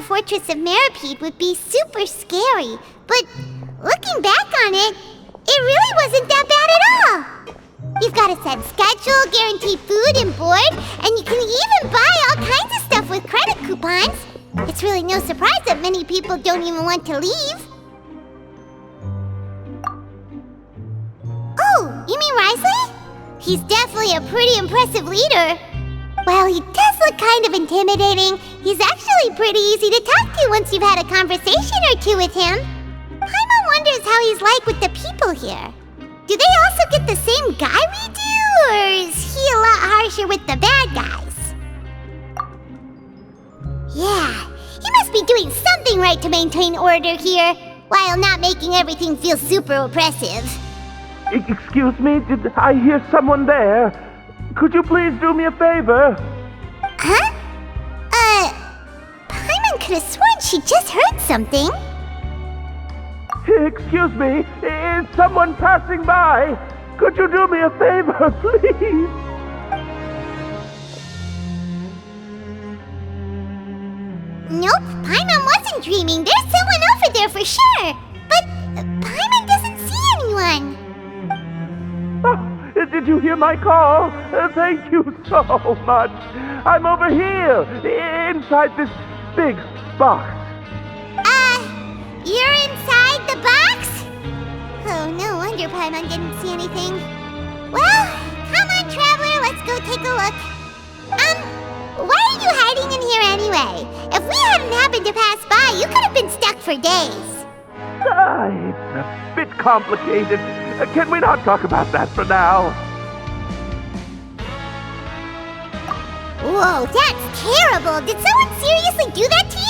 fortress of Meripede would be super scary, but looking back on it, it really wasn't that bad at all. You've got a set schedule, guaranteed food and board, and you can even buy all kinds of stuff with credit coupons. It's really no surprise that many people don't even want to leave. Oh, you mean Wriotehsley? He's definitely a pretty impressive leader. Well, he does look kind of intimidating. He's actually pretty easy to talk to once you've had a conversation or two with him. Paimon wonders how he's like with the people here. Do they also get the same guy we do, or is he a lot harsher with the bad guys? Yeah, he must be doing something right to maintain order here, while not making everything feel super oppressive. Excuse me, did I hear someone there? Could you please do me a favor? Huh? Paimon could have sworn she just heard something. Excuse me, is someone passing by? Could you do me a favor, please? Nope, Paimon wasn't dreaming. There's someone over there for sure. But Paimon doesn't see anyone. Oh, did you hear my call? Thank you so much. I'm over here, inside this big box. You're inside the box? Oh, no wonder Paimon didn't see anything. Well, come on, Traveler, let's go take a look. Why are you hiding in here anyway? If we hadn't happened to pass by, you could have been stuck for days. It's a bit complicated. Can we not talk about that for now? Whoa, that's terrible. Did someone seriously do that to you?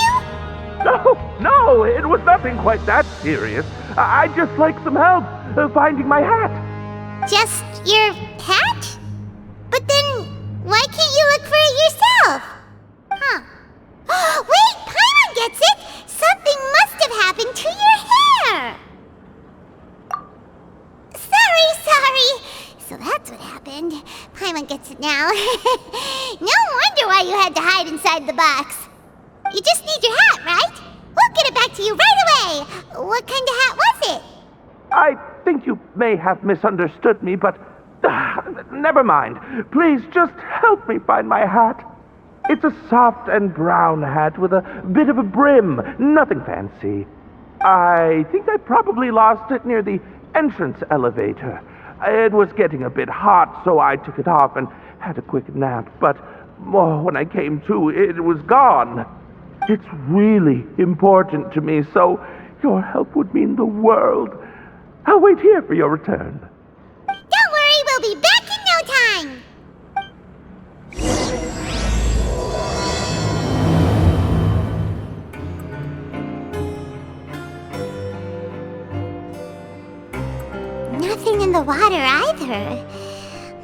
No, it was nothing quite that serious. I'd just like some help finding my hat. Just your hat? But then, why can't you look for it yourself? Huh. Wait, Paimon gets it! Something must have happened to your hair! Sorry. So that's what happened. Paimon gets it now. No wonder why you had to hide inside the box. You just need your hat, right? We'll get it back to you right away. What kind of hat was it? I think you may have misunderstood me, but never mind. Please just help me find my hat. It's a soft and brown hat with a bit of a brim. Nothing fancy. I think I probably lost it near the entrance elevator. It was getting a bit hot, so I took it off and had a quick nap. But when I came to, it was gone. It's really important to me, so your help would mean the world. I'll wait here for your return. Don't worry, we'll be back in no time. Nothing in the water either.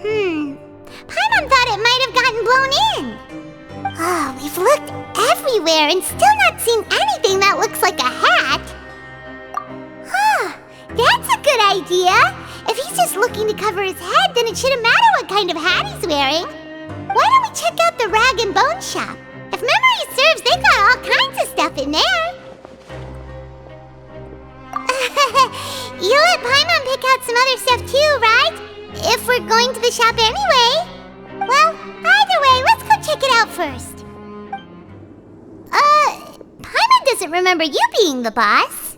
Paimon thought it might have gotten blown in. Oh, we've looked everywhere and still not seen anything that looks like a hat. Huh, that's a good idea. If he's just looking to cover his head, then it shouldn't matter what kind of hat he's wearing. Why don't we check out the rag and bone shop? If memory serves, they got all kinds of stuff in there. You let Paimon pick out some other stuff too, right? If we're going to the shop anyway. Well, either way, let's go check it out first. Paimon doesn't remember you being the boss.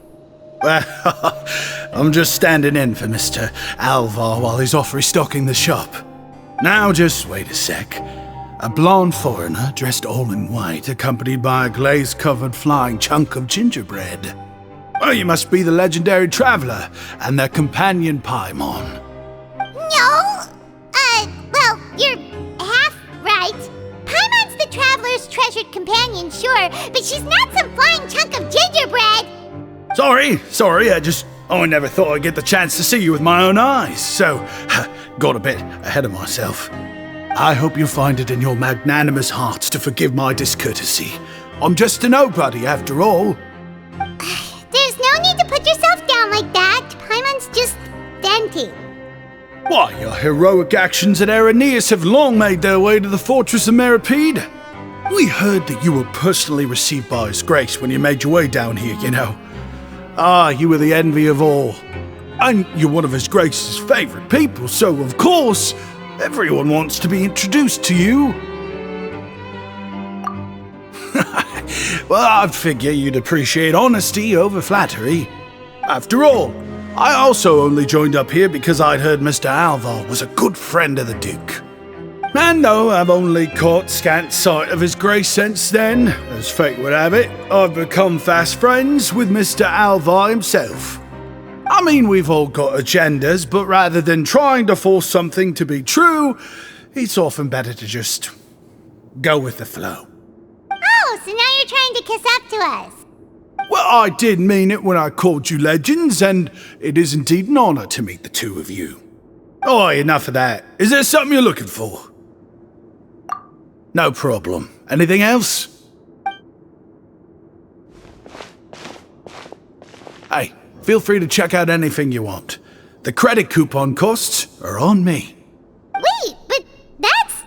Well, I'm just standing in for Mr. Alvar while he's off restocking the shop. Now just wait a sec. A blonde foreigner dressed all in white, accompanied by a glaze-covered flying chunk of gingerbread. Well, you must be the legendary traveler and their companion Paimon. No! Well, you're half right. Paimon's the traveler's treasured companion, sure, but she's not some flying chunk of gingerbread! Sorry, I never thought I'd get the chance to see you with my own eyes, so got a bit ahead of myself. I hope you find it in your magnanimous hearts to forgive my discourtesy. I'm just a nobody, after all. There's no need to put yourself down like that. Paimon's just venting. Why, your heroic actions at Areneus have long made their way to the fortress of Meripede. We heard that you were personally received by His Grace when you made your way down here, you know. Ah, you were the envy of all. And you're one of His Grace's favorite people, so of course, everyone wants to be introduced to you. Well, I figure you'd appreciate honesty over flattery. After all, I also only joined up here because I'd heard Mr. Alvar was a good friend of the Duke. And though I've only caught scant sight of His Grace since then, as fate would have it, I've become fast friends with Mr. Alvar himself. I mean, we've all got agendas, but rather than trying to force something to be true, it's often better to just go with the flow. Oh, so now you're trying to kiss up to us. Well, I did mean it when I called you legends, and it is indeed an honor to meet the two of you. Oh, enough of that. Is there something you're looking for? No problem. Anything else? Hey, feel free to check out anything you want. The credit coupon costs are on me. Wait, but that's,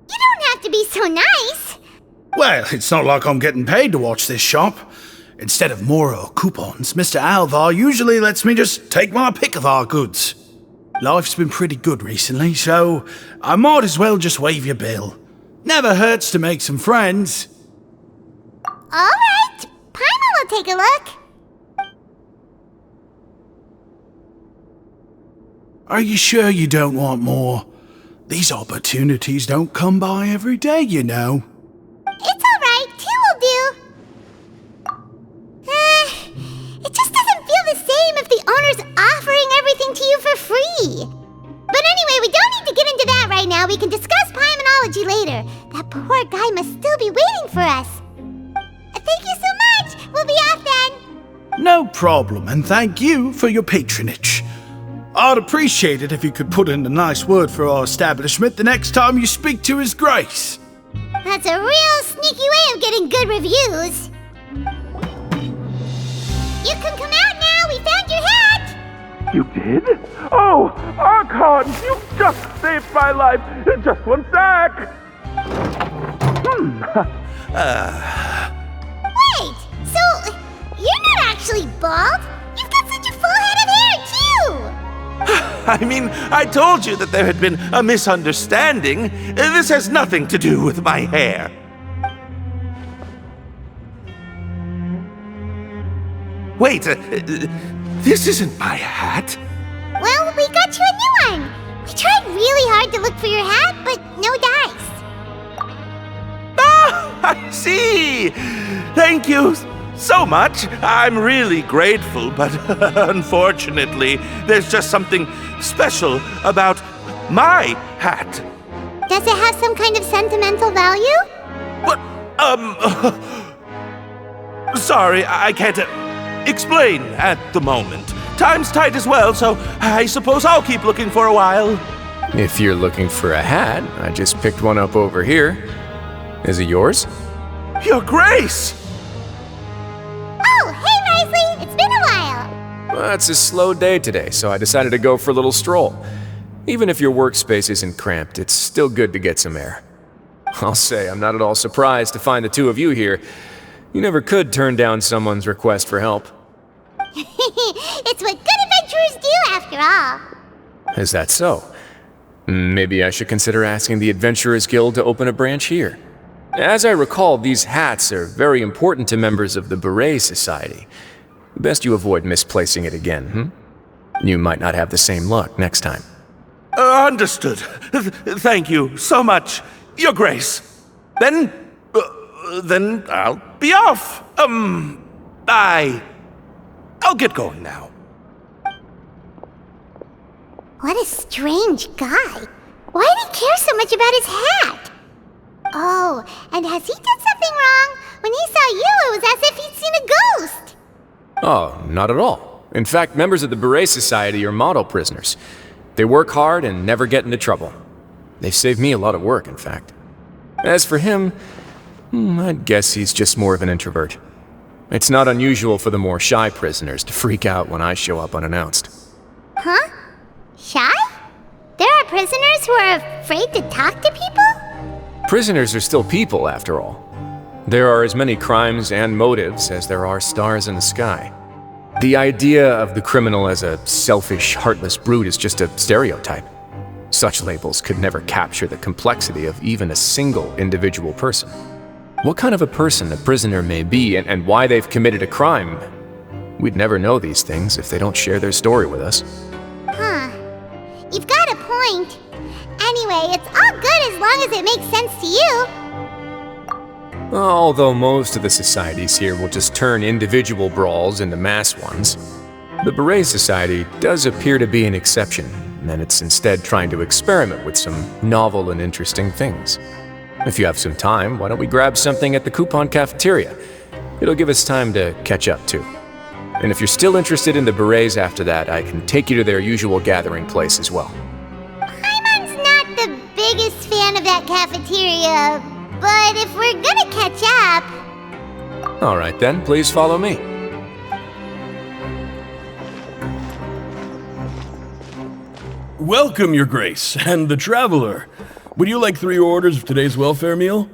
you don't have to be so nice. Well, it's not like I'm getting paid to watch this shop. Instead of more coupons, Mr. Alvar usually lets me just take my pick of our goods. Life's been pretty good recently, so I might as well just waive your bill. Never hurts to make some friends. All right, Paimon will take a look. Are you sure you don't want more? These opportunities don't come by every day, you know. It's all right, 2 will do. It just doesn't feel the same if the owner's offering everything to you for free. But anyway, we don't need to get into that right now. We can discuss Paimonology later. That poor guy must still be waiting for us. Thank you so much. We'll be off then. No problem, and thank you for your patronage. I'd appreciate it if you could put in a nice word for our establishment the next time you speak to His Grace. That's a real sneaky way of getting good reviews. You can come out now. We found your hat. You did? Oh, Archon, you just saved my life. Just one sec. Wait, so you're not actually bald? You've got such a full head of hair, too. I mean, I told you that there had been a misunderstanding. This has nothing to do with my hair. Wait, this isn't my hat. Well, we got you a new one. We tried really hard to look for your hat, but no dice. Ah, I see. Thank you so much. I'm really grateful, but unfortunately, there's just something special about my hat. Does it have some kind of sentimental value? What? Sorry, I can't explain at the moment. Time's tight as well, so I suppose I'll keep looking for a while. If you're looking for a hat, I just picked one up over here. Is it yours? Your Grace! Oh, hey, Wriothesley! It's been a while. Well, it's a slow day today, so I decided to go for a little stroll. Even if your workspace isn't cramped, it's still good to get some air. I'll say, I'm not at all surprised to find the two of you here. You never could turn down someone's request for help. It's what good adventurers do, after all. Is that so? Maybe I should consider asking the Adventurers Guild to open a branch here. As I recall, these hats are very important to members of the Beret Society. Best you avoid misplacing it again, You might not have the same luck next time. Understood. Thank you so much, Your Grace. Then I'll be off. I'll get going now. What a strange guy. Why did he care so much about his hat? Oh, and has he done something wrong? When he saw you, it was as if he'd seen a ghost. Oh, not at all. In fact, members of the Beret Society are model prisoners. They work hard and never get into trouble. They've saved me a lot of work, in fact. As for him, I'd guess he's just more of an introvert. It's not unusual for the more shy prisoners to freak out when I show up unannounced. Huh? Shy? There are prisoners who are afraid to talk to people? Prisoners are still people, after all. There are as many crimes and motives as there are stars in the sky. The idea of the criminal as a selfish, heartless brute is just a stereotype. Such labels could never capture the complexity of even a single individual person. What kind of a person a prisoner may be and why they've committed a crime, we'd never know these things if they don't share their story with us. Huh. You've got a point. Anyway, it's all good as long as it makes sense to you. Although most of the societies here will just turn individual brawls into mass ones, the Beret Society does appear to be an exception, and it's instead trying to experiment with some novel and interesting things. If you have some time, why don't we grab something at the Coupon Cafeteria? It'll give us time to catch up too. And if you're still interested in the Berets after that, I can take you to their usual gathering place as well. Paimon's not the biggest fan of that cafeteria, but if we're gonna catch up... Alright then, please follow me. Welcome, Your Grace, and the Traveler. Would you like 3 orders of today's welfare meal?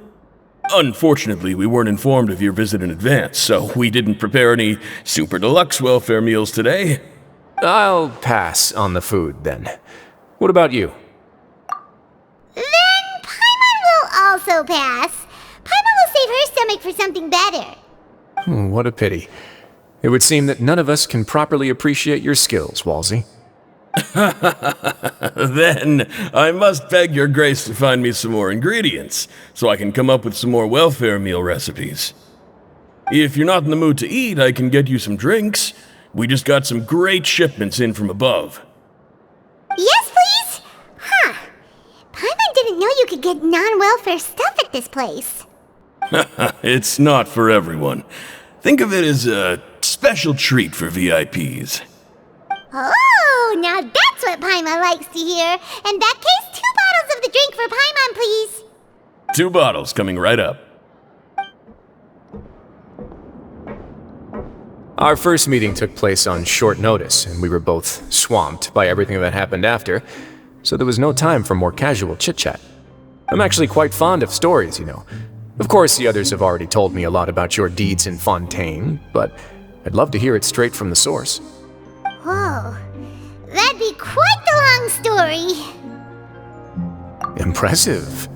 Unfortunately, we weren't informed of your visit in advance, so we didn't prepare any super deluxe welfare meals today. I'll pass on the food then. What about you? Then Paimon will also pass. Paimon will save her stomach for something better. What a pity. It would seem that none of us can properly appreciate your skills, Walsey. Then I must beg Your Grace to find me some more ingredients, so I can come up with some more welfare meal recipes. If you're not in the mood to eat, I can get you some drinks. We just got some great shipments in from above. Yes, please? Huh. Paimon didn't know you could get non-welfare stuff at this place. It's not for everyone. Think of it as a special treat for VIPs. Oh, now that's what Paimon likes to hear. In that case, 2 bottles of the drink for Paimon, please. 2 bottles coming right up. Our first meeting took place on short notice, and we were both swamped by everything that happened after, so there was no time for more casual chit-chat. I'm actually quite fond of stories, you know. Of course, the others have already told me a lot about your deeds in Fontaine, but I'd love to hear it straight from the source. Whoa, that'd be quite the long story. Impressive.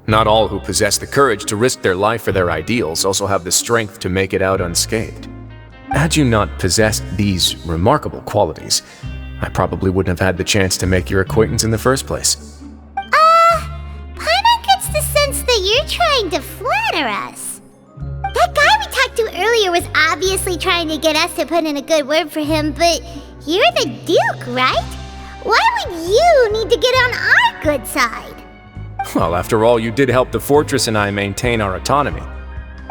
Not all who possess the courage to risk their life for their ideals also have the strength to make it out unscathed. Had you not possessed these remarkable qualities, I probably wouldn't have had the chance to make your acquaintance in the first place. Paimon gets the sense that you're trying to flatter us. That guy we talked to earlier was obviously trying to get us to put in a good word for him, but you're the Duke, right? Why would you need to get on our good side? Well, after all, you did help the fortress and I maintain our autonomy.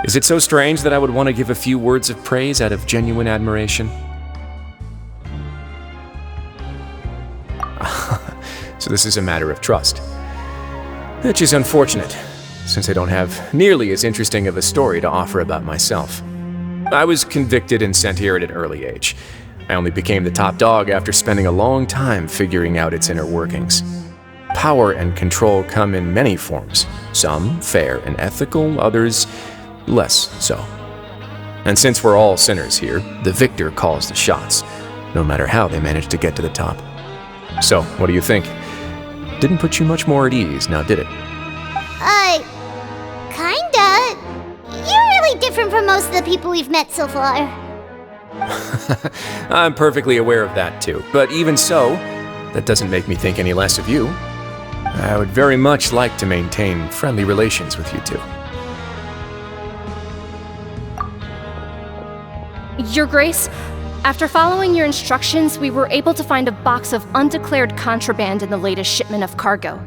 Is it so strange that I would want to give a few words of praise out of genuine admiration? So this is a matter of trust. Which is unfortunate, since I don't have nearly as interesting of a story to offer about myself. I was convicted and sent here at an early age. I only became the top dog after spending a long time figuring out its inner workings. Power and control come in many forms, some fair and ethical, others less so. And since we're all sinners here, the victor calls the shots, no matter how they manage to get to the top. So, what do you think? Didn't put you much more at ease, now did it? Kinda. You're really different from most of the people we've met so far. I'm perfectly aware of that too, but even so, that doesn't make me think any less of you. I would very much like to maintain friendly relations with you two. Your Grace, after following your instructions, we were able to find a box of undeclared contraband in the latest shipment of cargo.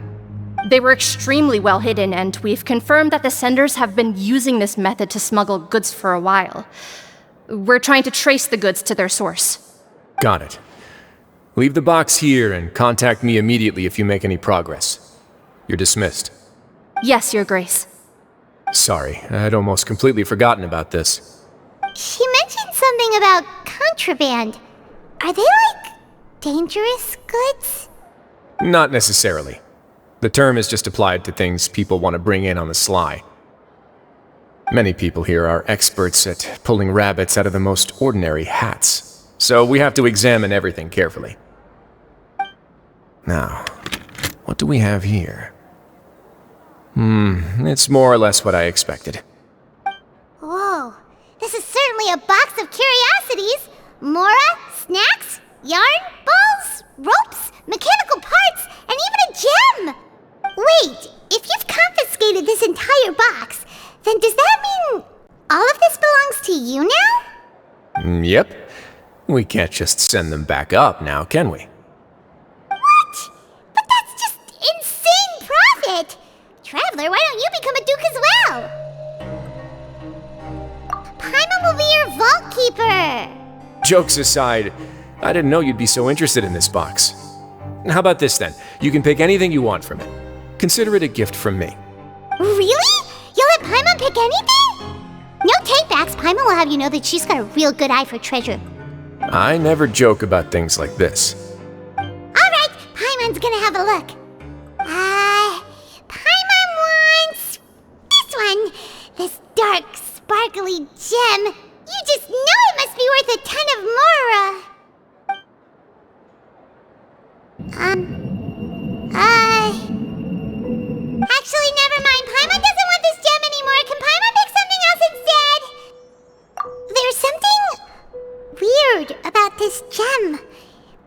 They were extremely well hidden, and we've confirmed that the senders have been using this method to smuggle goods for a while. We're trying to trace the goods to their source. Got it. Leave the box here and contact me immediately if you make any progress. You're dismissed. Yes, Your Grace. Sorry, I'd almost completely forgotten about this. She mentioned something about contraband. Are they, dangerous goods? Not necessarily. The term is just applied to things people want to bring in on the sly. Many people here are experts at pulling rabbits out of the most ordinary hats, so we have to examine everything carefully. Now, what do we have here? It's more or less what I expected. Whoa, this is certainly a box of curiosities. Mora, snacks, yarn, balls, ropes, mechanical parts, and even a gem! Wait, if you've confiscated this entire box, then does that mean all of this belongs to you now? Yep. We can't just send them back up now, can we? What? But that's just insane profit! Traveler, why don't you become a duke as well? Paimon will be your vault keeper! Jokes aside, I didn't know you'd be so interested in this box. How about this then? You can pick anything you want from it. Consider it a gift from me. Really? You'll let Paimon pick anything? No takebacks. Paimon will have you know that she's got a real good eye for treasure. I never joke about things like this. Alright, Paimon's gonna have a look. Paimon wants this one. This dark, sparkly gem. You just know it must be worth a ton of Mora. Actually, never mind. Paimon doesn't want this gem anymore. Can Paimon pick something else instead? There's something weird about this gem.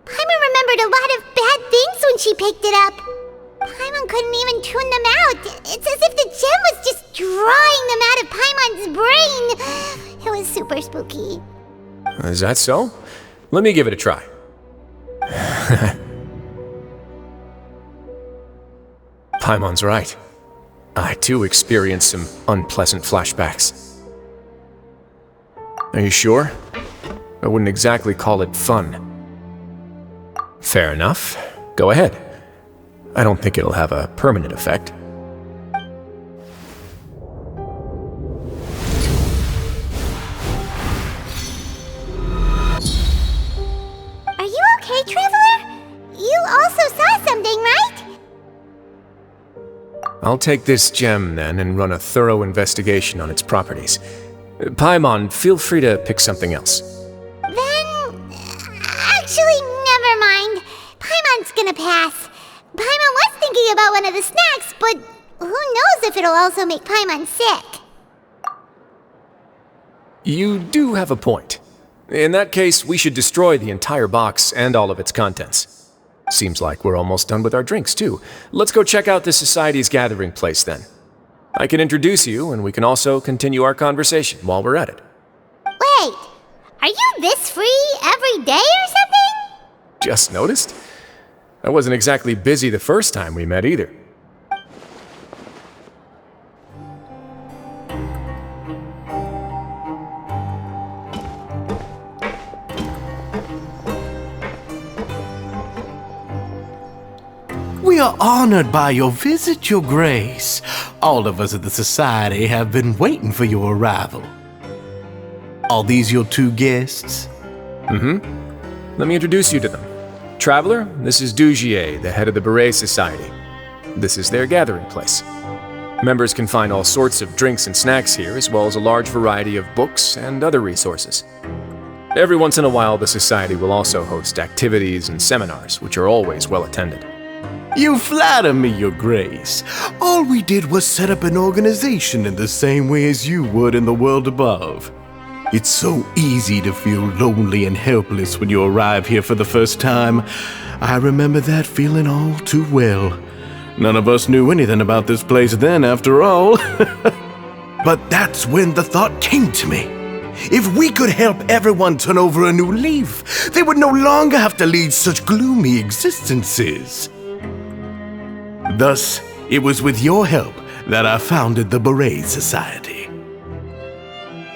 Paimon remembered a lot of bad things when she picked it up. Paimon couldn't even tune them out. It's as if the gem was just drawing them out of Paimon's brain. It was super spooky. Is that so? Let me give it a try. Paimon's right. I too experienced some unpleasant flashbacks. Are you sure? I wouldn't exactly call it fun. Fair enough. Go ahead. I don't think it'll have a permanent effect. Are you okay, Traveler? You also saw something, right? I'll take this gem then and run a thorough investigation on its properties. Paimon, feel free to pick something else. Then, actually, never mind. Paimon's gonna pass. Paimon was thinking about one of the snacks, but who knows if it'll also make Paimon sick. You do have a point. In that case, we should destroy the entire box and all of its contents. Seems like we're almost done with our drinks, too. Let's go check out the Society's gathering place, then. I can introduce you, and we can also continue our conversation while we're at it. Wait, are you this free every day or something? Just noticed? I wasn't exactly busy the first time we met, either. We are honored by your visit, Your Grace. All of us at the Society have been waiting for your arrival. Are these your two guests? Let me introduce you to them. Traveler, this is Dugier, the head of the Beret Society. This is their gathering place. Members can find all sorts of drinks and snacks here, as well as a large variety of books and other resources. Every once in a while, the Society will also host activities and seminars, which are always well attended. You flatter me, Your Grace. All we did was set up an organization in the same way as you would in the world above. It's so easy to feel lonely and helpless when you arrive here for the first time. I remember that feeling all too well. None of us knew anything about this place then, after all. But that's when the thought came to me. If we could help everyone turn over a new leaf, they would no longer have to lead such gloomy existences. Thus, it was with your help that I founded the Beret Society.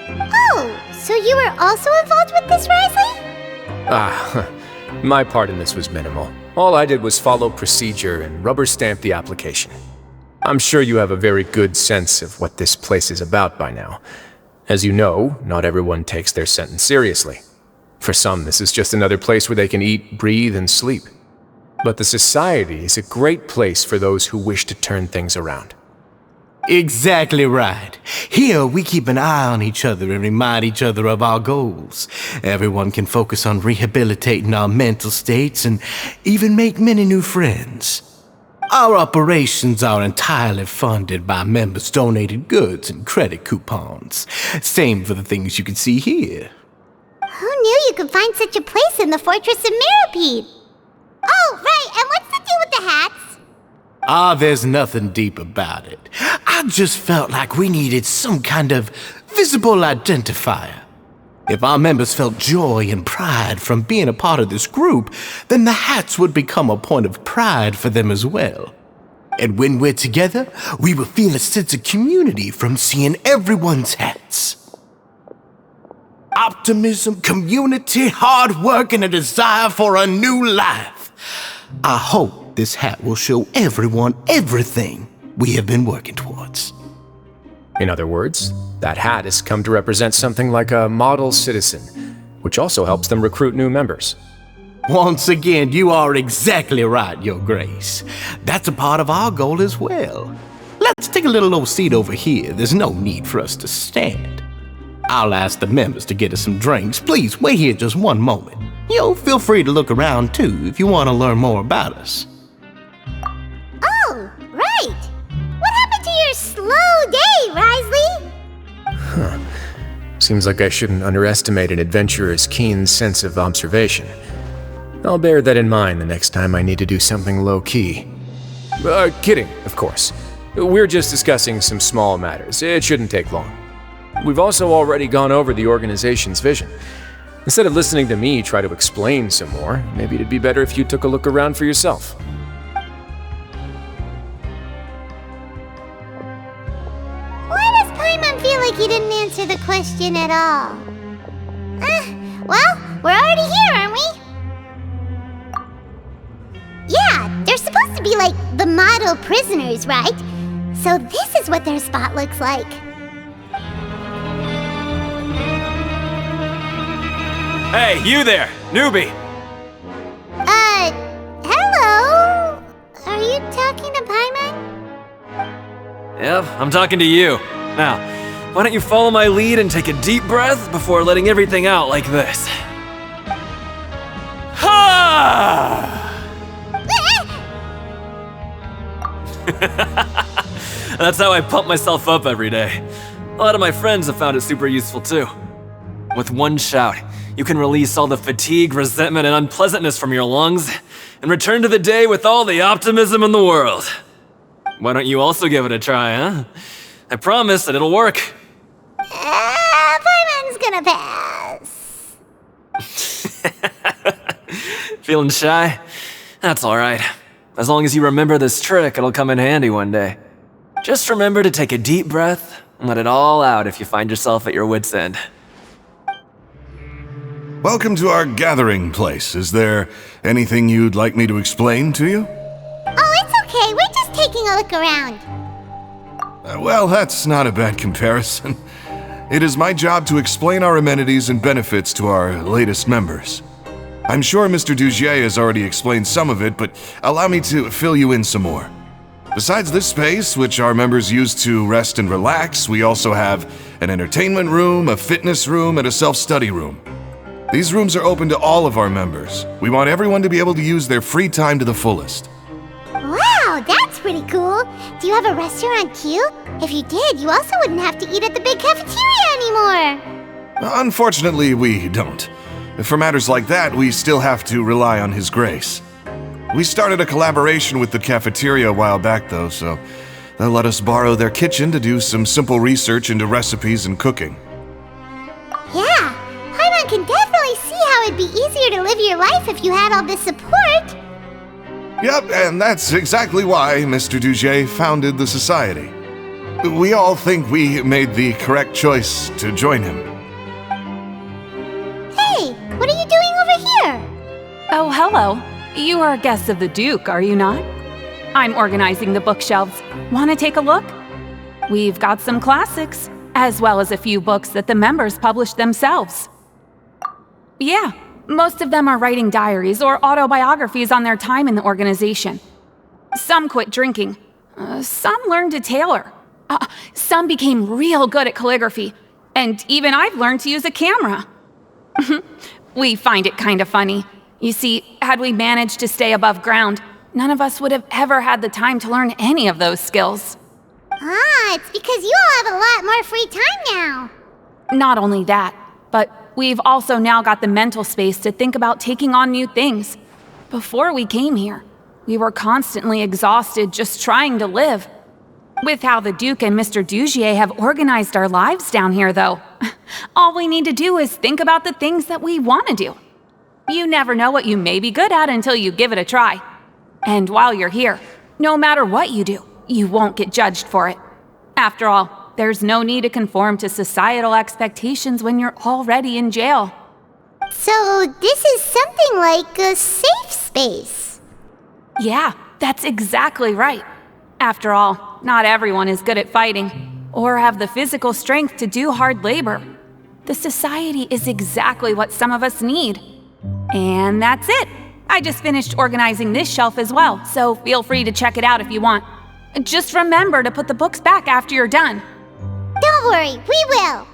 Oh, so you were also involved with this, Wriothesley? My part in this was minimal. All I did was follow procedure and rubber stamp the application. I'm sure you have a very good sense of what this place is about by now. As you know, not everyone takes their sentence seriously. For some, this is just another place where they can eat, breathe, and sleep. But the Society is a great place for those who wish to turn things around. Exactly right. Here, we keep an eye on each other and remind each other of our goals. Everyone can focus on rehabilitating our mental states and even make many new friends. Our operations are entirely funded by members' donated goods and credit coupons. Same for the things you can see here. Who knew you could find such a place in the Fortress of Mirapede? Oh, right, and what's the deal with the hats? There's nothing deep about it. I just felt like we needed some kind of visible identifier. If our members felt joy and pride from being a part of this group, then the hats would become a point of pride for them as well. And when we're together, we will feel a sense of community from seeing everyone's hats. Optimism, community, hard work, and a desire for a new life. I hope this hat will show everyone everything we have been working towards. In other words, that hat has come to represent something like a model citizen, which also helps them recruit new members. Once again, you are exactly right, Your Grace. That's a part of our goal as well. Let's take a little old seat over here. There's no need for us to stand. I'll ask the members to get us some drinks. Please wait here just one moment. Feel free to look around too if you want to learn more about us. Oh, right! What happened to your slow day, Wriothesley? Seems like I shouldn't underestimate an adventurer's keen sense of observation. I'll bear that in mind the next time I need to do something low-key. Kidding, of course. We're just discussing some small matters. It shouldn't take long. We've also already gone over the organization's vision. Instead of listening to me try to explain some more, maybe it'd be better if you took a look around for yourself. Why does Paimon feel like he didn't answer the question at all? Well, we're already here, aren't we? Yeah, they're supposed to be like the model prisoners, right? So this is what their spot looks like. Hey, you there, newbie! Hello? Are you talking to Paimon? Yep, I'm talking to you. Now, why don't you follow my lead and take a deep breath before letting everything out like this? Ha! That's how I pump myself up every day. A lot of my friends have found it super useful too. With one shout, you can release all the fatigue, resentment, and unpleasantness from your lungs and return to the day with all the optimism in the world. Why don't you also give it a try, huh? I promise that it'll work. Paimon's gonna pass. Feeling shy? That's alright. As long as you remember this trick, it'll come in handy one day. Just remember to take a deep breath and let it all out if you find yourself at your wit's end. Welcome to our gathering place. Is there anything you'd like me to explain to you? Oh, it's okay. We're just taking a look around. Well, that's not a bad comparison. It is my job to explain our amenities and benefits to our latest members. I'm sure Mr. Deshret has already explained some of it, but allow me to fill you in some more. Besides this space, which our members use to rest and relax, we also have an entertainment room, a fitness room, and a self-study room. These rooms are open to all of our members. We want everyone to be able to use their free time to the fullest. Wow, that's pretty cool. Do you have a restaurant too? If you did, you also wouldn't have to eat at the big cafeteria anymore. Unfortunately, we don't. For matters like that, we still have to rely on His Grace. We started a collaboration with the cafeteria a while back though, so they'll let us borrow their kitchen to do some simple research into recipes and cooking. Yeah, Paimon can definitely see how it'd be easier to live your life if you had all this support. Yep, and that's exactly why Mr. Deshret founded the Society. We all think we made the correct choice to join him. Hey, what are you doing over here? Oh, hello. You are guests of the Duke, are you not? I'm organizing the bookshelves. Want to take a look? We've got some classics, as well as a few books that the members published themselves. Yeah, Most of them are writing diaries or autobiographies on their time in the organization. Some quit drinking. Some learned to tailor. Some became real good at calligraphy. And even I've learned to use a camera. We find it kind of funny. You see, had we managed to stay above ground, none of us would have ever had the time to learn any of those skills. It's because you all have a lot more free time now. Not only that, but we've also now got the mental space to think about taking on new things. Before we came here, we were constantly exhausted just trying to live. With how the Duke and Mr. Dugier have organized our lives down here, though, all we need to do is think about the things that we want to do. You never know what you may be good at until you give it a try. And while you're here, no matter what you do, you won't get judged for it. After all, there's no need to conform to societal expectations when you're already in jail. So this is something like a safe space. Yeah, that's exactly right. After all, not everyone is good at fighting, or have the physical strength to do hard labor. The society is exactly what some of us need. And that's it. I just finished organizing this shelf as well, so feel free to check it out if you want. Just remember to put the books back after you're done. Don't worry, we will.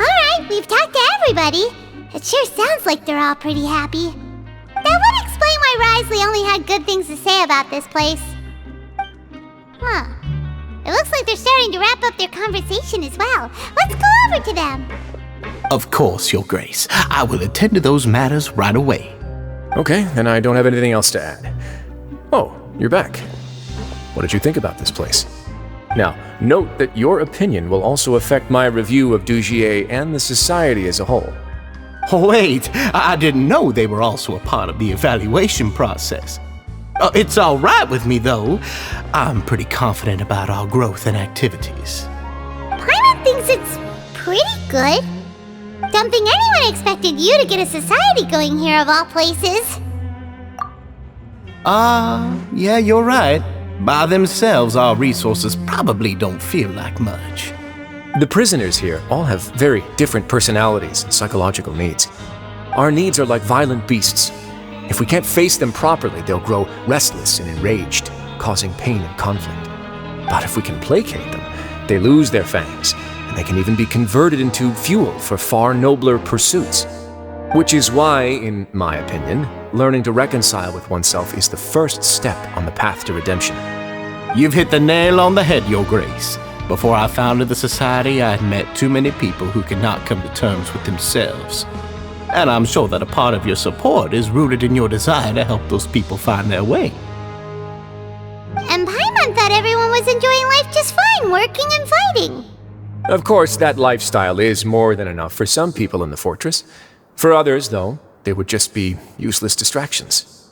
Alright, we've talked to everybody. It sure sounds like they're all pretty happy. That would explain why Wriothesley only had good things to say about this place. Huh. It looks like they're starting to wrap up their conversation as well. Let's go over to them. Of course, Your Grace. I will attend to those matters right away. Okay, then I don't have anything else to add. Oh, you're back. What did you think about this place? Now, note that your opinion will also affect my review of Dugier and the society as a whole. Wait, I didn't know they were also a part of the evaluation process. It's all right with me, though. I'm pretty confident about our growth and activities. Paimon thinks it's pretty good. Don't think anyone expected you to get a society going here of all places. Yeah, you're right. By themselves, our resources probably don't feel like much. The prisoners here all have very different personalities and psychological needs. Our needs are like violent beasts. If we can't face them properly, they'll grow restless and enraged, causing pain and conflict. But if we can placate them, they lose their fangs, and they can even be converted into fuel for far nobler pursuits. Which is why, in my opinion, learning to reconcile with oneself is the first step on the path to redemption. You've hit the nail on the head, Your Grace. Before I founded the Society, I had met too many people who could not come to terms with themselves. And I'm sure that a part of your support is rooted in your desire to help those people find their way. And Paimon thought everyone was enjoying life just fine, working and fighting. Of course, that lifestyle is more than enough for some people in the fortress. For others, though, they would just be useless distractions.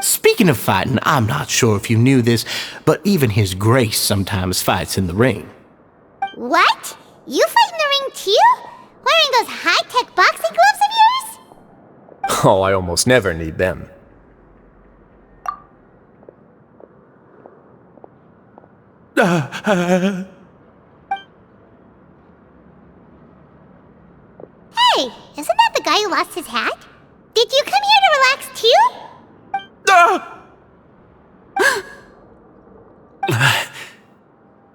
Speaking of fighting, I'm not sure if you knew this, but even His Grace sometimes fights in the ring. What? You fight in the ring too? Wearing those high-tech boxing gloves of yours? Oh, I almost never need them. Hey, isn't that the guy who lost his hat? Did you come here to relax too?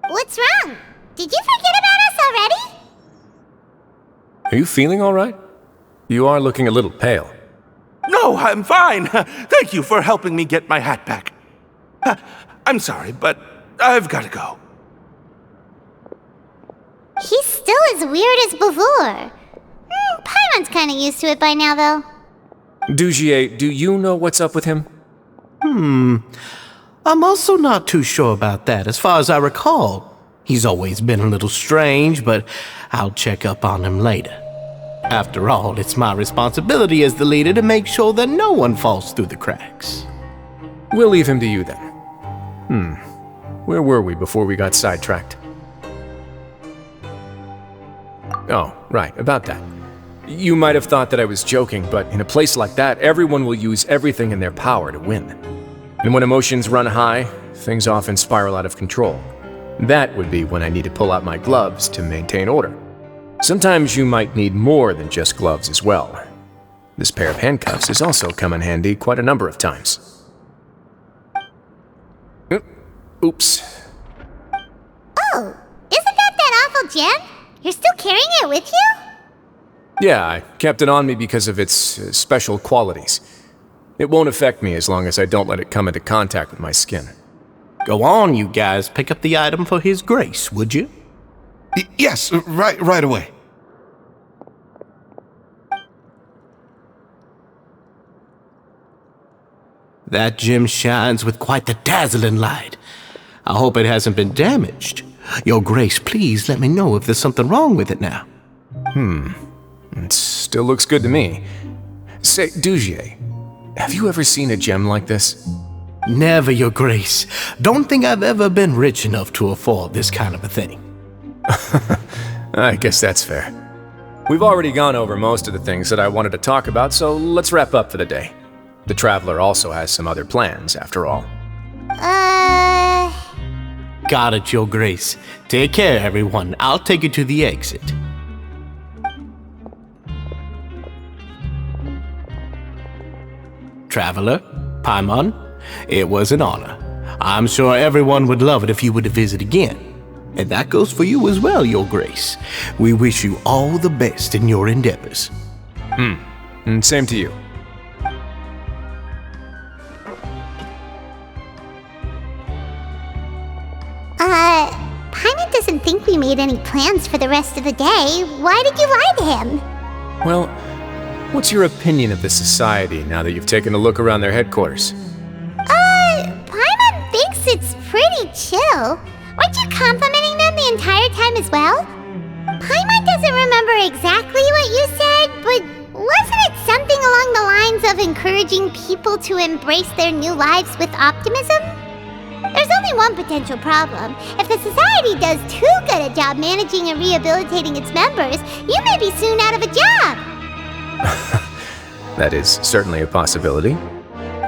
What's wrong? Did you forget about us already? Are you feeling all right? You are looking a little pale. No, I'm fine. Thank you for helping me get my hat back. I'm sorry, but I've got to go. He's still as weird as before. Paimon's kind of used to it by now, though. Dugier, do you know what's up with him? I'm also not too sure about that. As far as I recall, he's always been a little strange, but I'll check up on him later. After all, it's my responsibility as the leader to make sure that no one falls through the cracks. We'll leave him to you then. Where were we before we got sidetracked? Oh, right, about that. You might have thought that I was joking, but in a place like that, everyone will use everything in their power to win. And when emotions run high, things often spiral out of control. That would be when I need to pull out my gloves to maintain order. Sometimes you might need more than just gloves as well. This pair of handcuffs has also come in handy quite a number of times. Oops. Oh, isn't that awful gem? You're still carrying it with you? Yeah, I kept it on me because of its special qualities. It won't affect me as long as I don't let it come into contact with my skin. Go on, you guys. Pick up the item for His Grace, would you? Yes, right away. That gem shines with quite the dazzling light. I hope it hasn't been damaged. Your Grace, please let me know if there's something wrong with it now. It still looks good to me. Say, Deshret, have you ever seen a gem like this? Never, Your Grace. Don't think I've ever been rich enough to afford this kind of a thing. I guess that's fair. We've already gone over most of the things that I wanted to talk about, so let's wrap up for the day. The Traveler also has some other plans, after all. Got it, Your Grace. Take care, everyone. I'll take you to the exit. Traveler, Paimon, it was an honor. I'm sure everyone would love it if you were to visit again. And that goes for you as well, Your Grace. We wish you all the best in your endeavors. And same to you. Paimon doesn't think we made any plans for the rest of the day. Why did you lie to him? Well, what's your opinion of the Society now that you've taken a look around their headquarters? Paimon thinks it's pretty chill. Weren't you complimenting them the entire time as well? Paimon doesn't remember exactly what you said, but wasn't it something along the lines of encouraging people to embrace their new lives with optimism? There's only one potential problem. If the Society does too good a job managing and rehabilitating its members, you may be soon out of a job. That is certainly a possibility.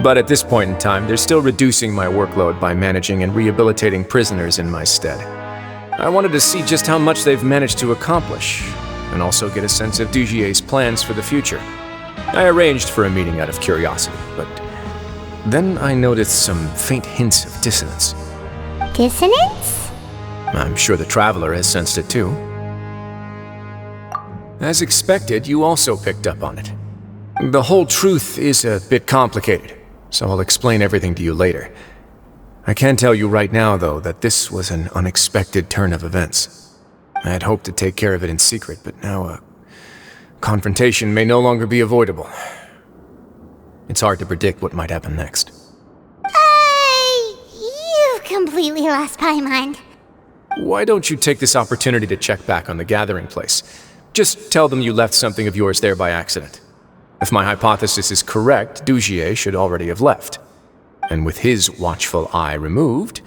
But at this point in time, they're still reducing my workload by managing and rehabilitating prisoners in my stead. I wanted to see just how much they've managed to accomplish, and also get a sense of Deshret's plans for the future. I arranged for a meeting out of curiosity, but then I noticed some faint hints of dissonance. Dissonance? I'm sure the Traveler has sensed it too. As expected, you also picked up on it. The whole truth is a bit complicated, so I'll explain everything to you later. I can tell you right now, though, that this was an unexpected turn of events. I had hoped to take care of it in secret, but now a confrontation may no longer be avoidable. It's hard to predict what might happen next. You've completely lost Paimon. Why don't you take this opportunity to check back on the gathering place? Just tell them you left something of yours there by accident. If my hypothesis is correct, Deshret should already have left. And with his watchful eye removed,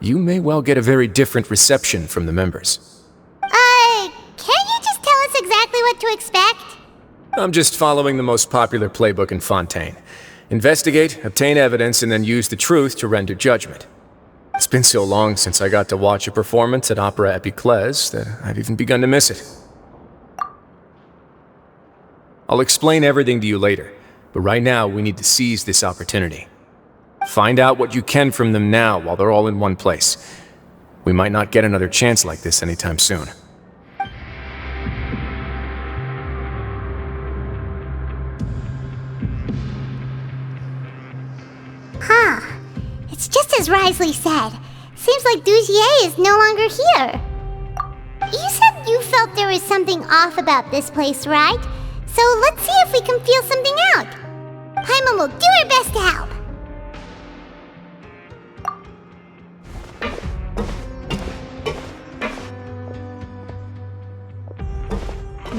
you may well get a very different reception from the members. Can't you just tell us exactly what to expect? I'm just following the most popular playbook in Fontaine. Investigate, obtain evidence, and then use the truth to render judgment. It's been so long since I got to watch a performance at Opera Epiclese that I've even begun to miss it. I'll explain everything to you later, but right now we need to seize this opportunity. Find out what you can from them now while they're all in one place. We might not get another chance like this anytime soon. It's just as Wriothesley said. Seems like Deshret is no longer here. You said you felt there was something off about this place, right? So let's see if we can feel something out. Paimon will do her best to help.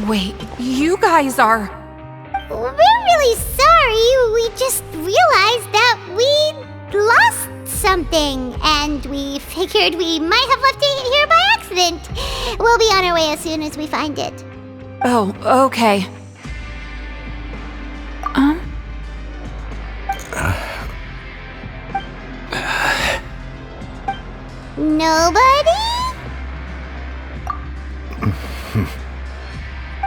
Wait, you guys are... We're really sorry. We just realized that we lost something, and we figured we might have left it here by accident. We'll be on our way as soon as we find it. Oh, okay. Nobody?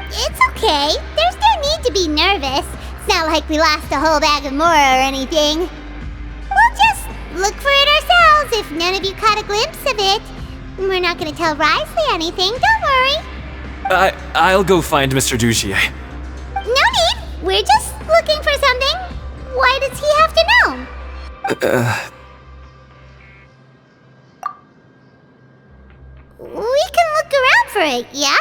It's okay. There's no need to be nervous. It's not like we lost a whole bag of Mora or anything. We'll just look for it ourselves if none of you caught a glimpse of it. We're not gonna tell Wriothesley anything, don't worry. I'll go find Mr. Dugier. No need. We're just looking for something. Why does he have to know? We can look around for it, yeah?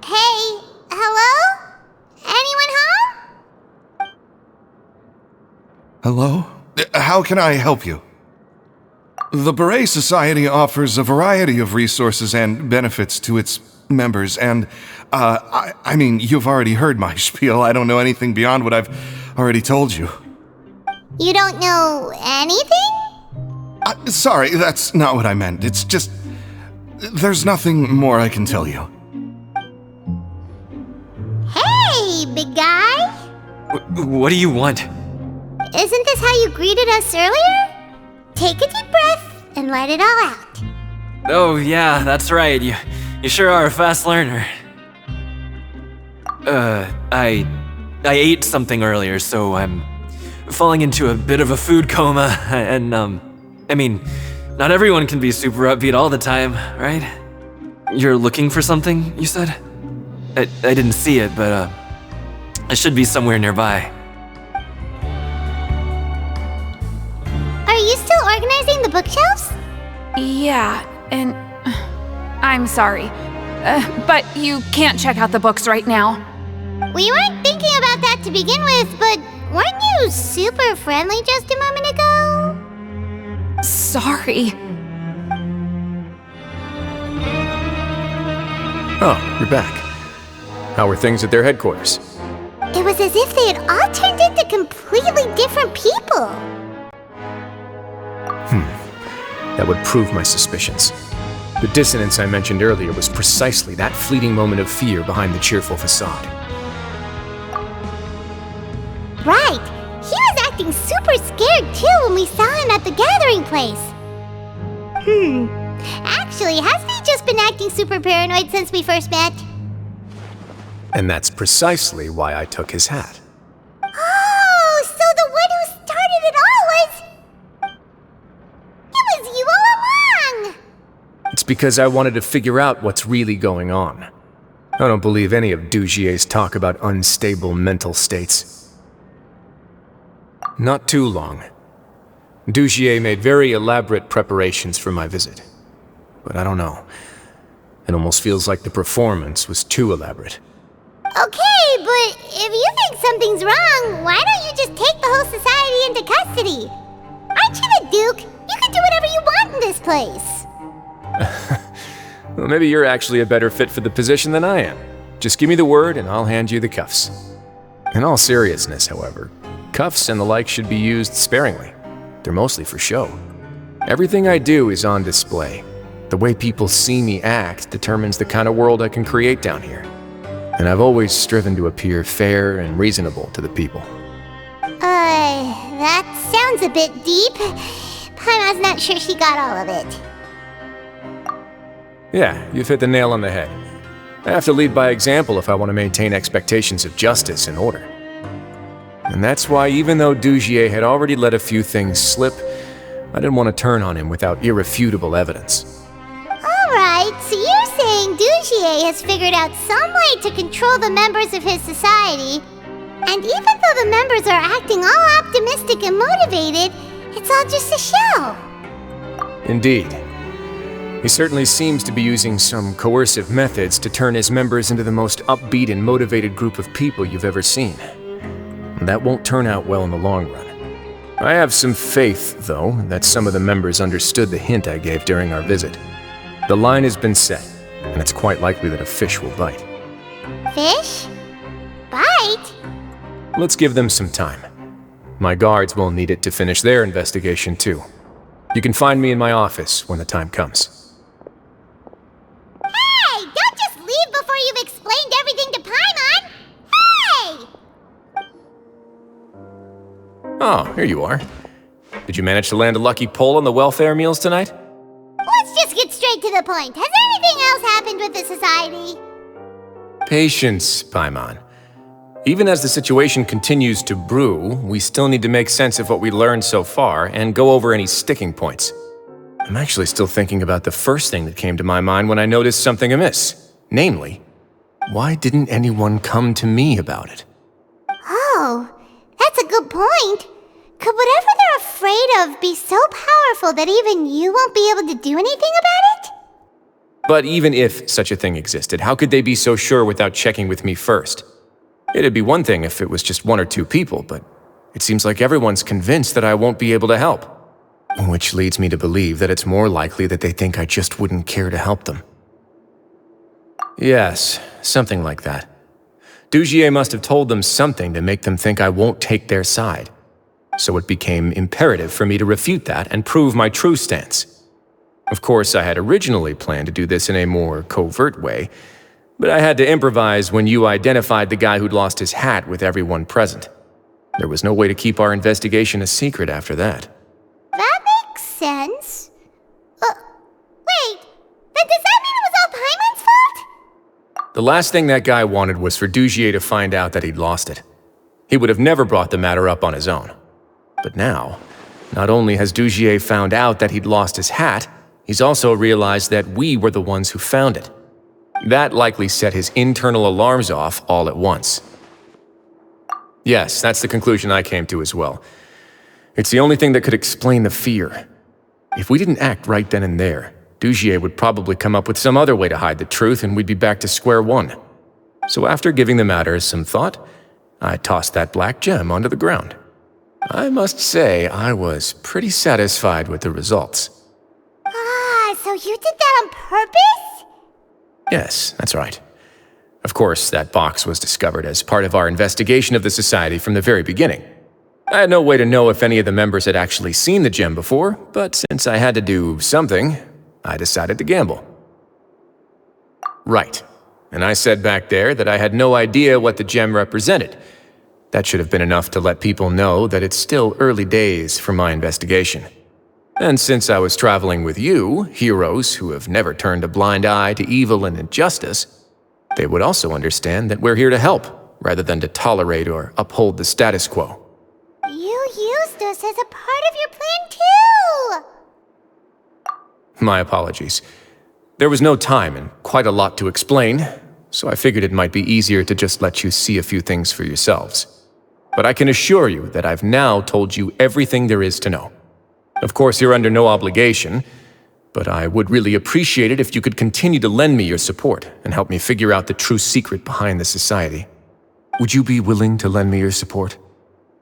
Hey, hello? Anyone home? Hello? How can I help you? The Beret Society offers a variety of resources and benefits to its members, and, I mean, you've already heard my spiel. I don't know anything beyond what I've already told you. You don't know anything? Sorry, that's not what I meant. It's just... there's nothing more I can tell you. Hey, big guy! What do you want? Isn't this how you greeted us earlier? Take a deep breath and let it all out. Oh yeah, that's right. You sure are a fast learner. I ate something earlier, so I'm falling into a bit of a food coma, and I mean, not everyone can be super upbeat all the time, right? You're looking for something, you said? I didn't see it, but it should be somewhere nearby. Are you still organizing the bookshelves? Yeah, and I'm sorry, but you can't check out the books right now. We weren't thinking about that to begin with, but weren't you super friendly just a moment ago? Sorry. Oh, you're back. How were things at their headquarters? It was as if they had all turned into completely different people. That would prove my suspicions. The dissonance I mentioned earlier was precisely that fleeting moment of fear behind the cheerful facade. Right. He was acting super scared too when we saw him at the gathering place. Actually, hasn't he just been acting super paranoid since we first met? And that's precisely why I took his hat. Oh, so the one who started it all was... It was you all along! It's because I wanted to figure out what's really going on. I don't believe any of Dugier's talk about unstable mental states. Not too long. Dugier made very elaborate preparations for my visit. But I don't know. It almost feels like the performance was too elaborate. Okay, but if you think something's wrong, why don't you just take the whole society into custody? Aren't you the Duke? You can do whatever you want in this place. Well, maybe you're actually a better fit for the position than I am. Just give me the word and I'll hand you the cuffs. In all seriousness, however, cuffs and the like should be used sparingly. They're mostly for show. Everything I do is on display. The way people see me act determines the kind of world I can create down here. And I've always striven to appear fair and reasonable to the people. That sounds a bit deep. Paimon's not sure she got all of it. Yeah, you've hit the nail on the head. I have to lead by example if I want to maintain expectations of justice and order. And that's why even though Dugier had already let a few things slip, I didn't want to turn on him without irrefutable evidence. Alright, so you're saying Dugier has figured out some way to control the members of his society, and even though the members are acting all optimistic and motivated, it's all just a show. Indeed. He certainly seems to be using some coercive methods to turn his members into the most upbeat and motivated group of people you've ever seen. That won't turn out well in the long run. I have some faith, though, that some of the members understood the hint I gave during our visit. The line has been set, and it's quite likely that a fish will bite. Fish? Bite? Let's give them some time. My guards will need it to finish their investigation, too. You can find me in my office when the time comes. Hey! Don't just leave before you've explained everything to Paimon! Hey! Oh, here you are. Did you manage to land a lucky pull on the welfare meals tonight? Let's just get straight to the point. Has anything else happened with the society? Patience, Paimon. Even as the situation continues to brew, we still need to make sense of what we learned so far and go over any sticking points. I'm actually still thinking about the first thing that came to my mind when I noticed something amiss. Namely, why didn't anyone come to me about it? Oh, that's a good point. Could whatever they're afraid of be so powerful that even you won't be able to do anything about it? But even if such a thing existed, how could they be so sure without checking with me first? It'd be one thing if it was just one or two people, but it seems like everyone's convinced that I won't be able to help. Which leads me to believe that it's more likely that they think I just wouldn't care to help them. Yes, something like that. Deshret must have told them something to make them think I won't take their side. So it became imperative for me to refute that and prove my true stance. Of course, I had originally planned to do this in a more covert way, but I had to improvise when you identified the guy who'd lost his hat with everyone present. There was no way to keep our investigation a secret after that. That makes sense. Wait, then does that mean it was all Paimon's fault? The last thing that guy wanted was for Deshret to find out that he'd lost it. He would have never brought the matter up on his own. But now, not only has Deshret found out that he'd lost his hat, he's also realized that we were the ones who found it. That likely set his internal alarms off all at once. Yes, that's the conclusion I came to as well. It's the only thing that could explain the fear. If we didn't act right then and there, Deshret would probably come up with some other way to hide the truth and we'd be back to square one. So after giving the matter some thought, I tossed that black gem onto the ground. I must say I was pretty satisfied with the results. So you did that on purpose? Yes, that's right. Of course, that box was discovered as part of our investigation of the society from the very beginning. I had no way to know if any of the members had actually seen the gem before, but since I had to do something, I decided to gamble. Right. And I said back there that I had no idea what the gem represented. That should have been enough to let people know that it's still early days for my investigation. And since I was traveling with you, heroes who have never turned a blind eye to evil and injustice, they would also understand that we're here to help, rather than to tolerate or uphold the status quo. You used us as a part of your plan too! My apologies. There was no time and quite a lot to explain, so I figured it might be easier to just let you see a few things for yourselves. But I can assure you that I've now told you everything there is to know. Of course, you're under no obligation, but I would really appreciate it if you could continue to lend me your support and help me figure out the true secret behind the society. Would you be willing to lend me your support?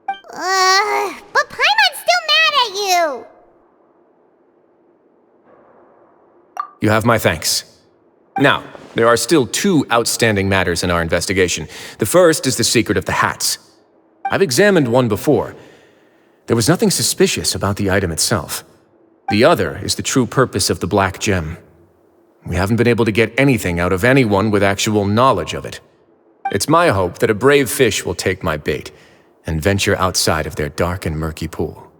But Paimon's still mad at you! You have my thanks. Now, there are still two outstanding matters in our investigation. The first is the secret of the hats. I've examined one before. There was nothing suspicious about the item itself. The other is the true purpose of the black gem. We haven't been able to get anything out of anyone with actual knowledge of it. It's my hope that a brave fish will take my bait and venture outside of their dark and murky pool.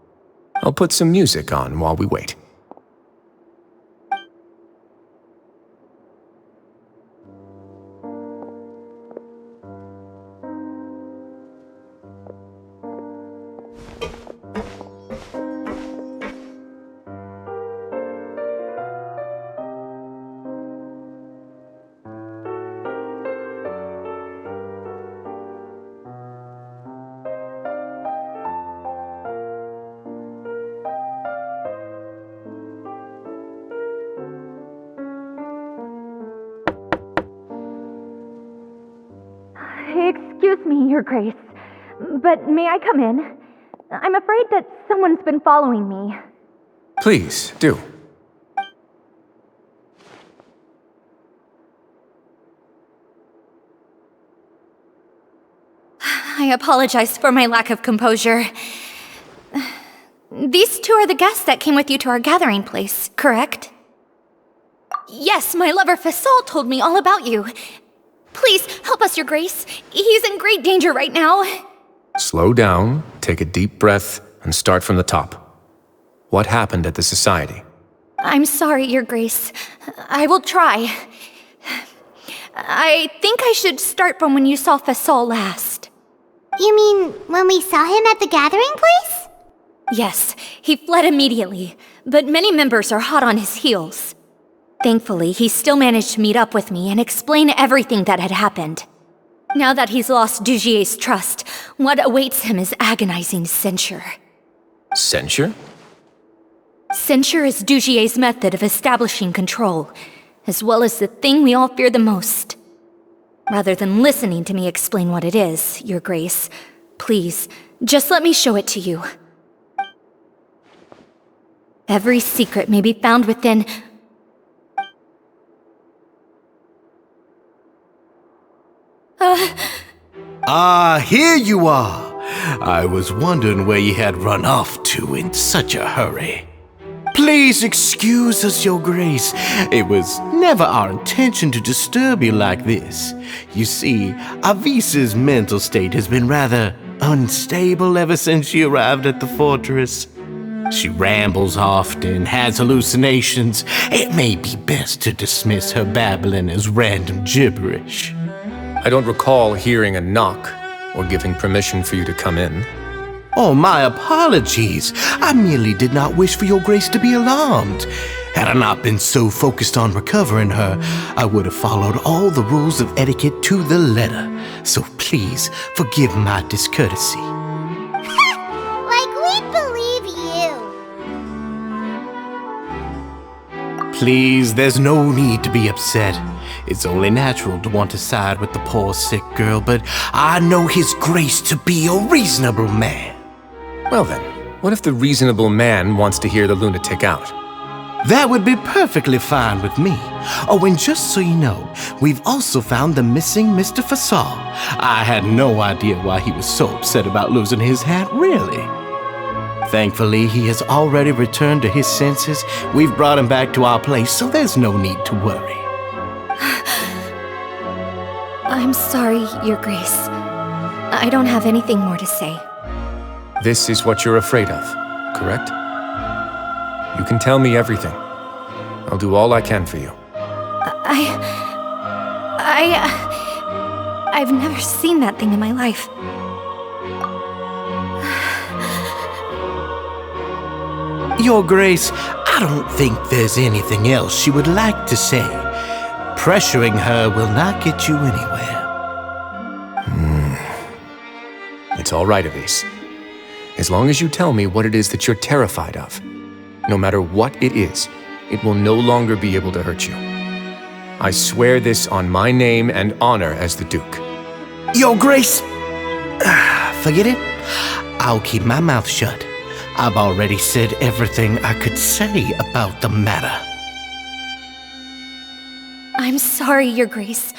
I'll put some music on while we wait. Excuse me, Your Grace, but may I come in? I'm afraid that someone's been following me. Please, do. I apologize for my lack of composure. These two are the guests that came with you to our gathering place, correct? Yes, my lover Fasol told me all about you. Please, help us, Your Grace. He's in great danger right now. Slow down, take a deep breath, and start from the top. What happened at the Society? I'm sorry, Your Grace. I will try. I think I should start from when you saw Fasol last. You mean when we saw him at the gathering place? Yes, he fled immediately, but many members are hot on his heels. Thankfully, he still managed to meet up with me and explain everything that had happened. Now that he's lost Dugier's trust, what awaits him is agonizing censure. Censure? Censure is Dugier's method of establishing control, as well as the thing we all fear the most. Rather than listening to me explain what it is, Your Grace, please, just let me show it to you. Every secret may be found within... Here you are. I was wondering where you had run off to in such a hurry. Please excuse us, Your Grace. It was never our intention to disturb you like this. You see, Avisa's mental state has been rather unstable ever since she arrived at the fortress. She rambles often, has hallucinations. It may be best to dismiss her babbling as random gibberish. I don't recall hearing a knock or giving permission for you to come in. Oh, my apologies. I merely did not wish for Your Grace to be alarmed. Had I not been so focused on recovering her, I would have followed all the rules of etiquette to the letter. So please, forgive my discourtesy. Like we believe you. Please, there's no need to be upset. It's only natural to want to side with the poor sick girl, but I know His Grace to be a reasonable man. Well then, what if the reasonable man wants to hear the lunatic out? That would be perfectly fine with me. Oh, and just so you know, we've also found the missing Mr. Fasol. I had no idea why he was so upset about losing his hat, really. Thankfully, he has already returned to his senses. We've brought him back to our place, so there's no need to worry. I'm sorry, Your Grace. I don't have anything more to say. This is what you're afraid of, correct? You can tell me everything. I'll do all I can for you. I've never seen that thing in my life. Your Grace, I don't think there's anything else she would like to say. Pressuring her will not get you anywhere. It's all right, Avis. As long as you tell me what it is that you're terrified of, no matter what it is, it will no longer be able to hurt you. I swear this on my name and honor as the Duke. Your Grace! Forget it. I'll keep my mouth shut. I've already said everything I could say about the matter. I'm sorry, Your Grace,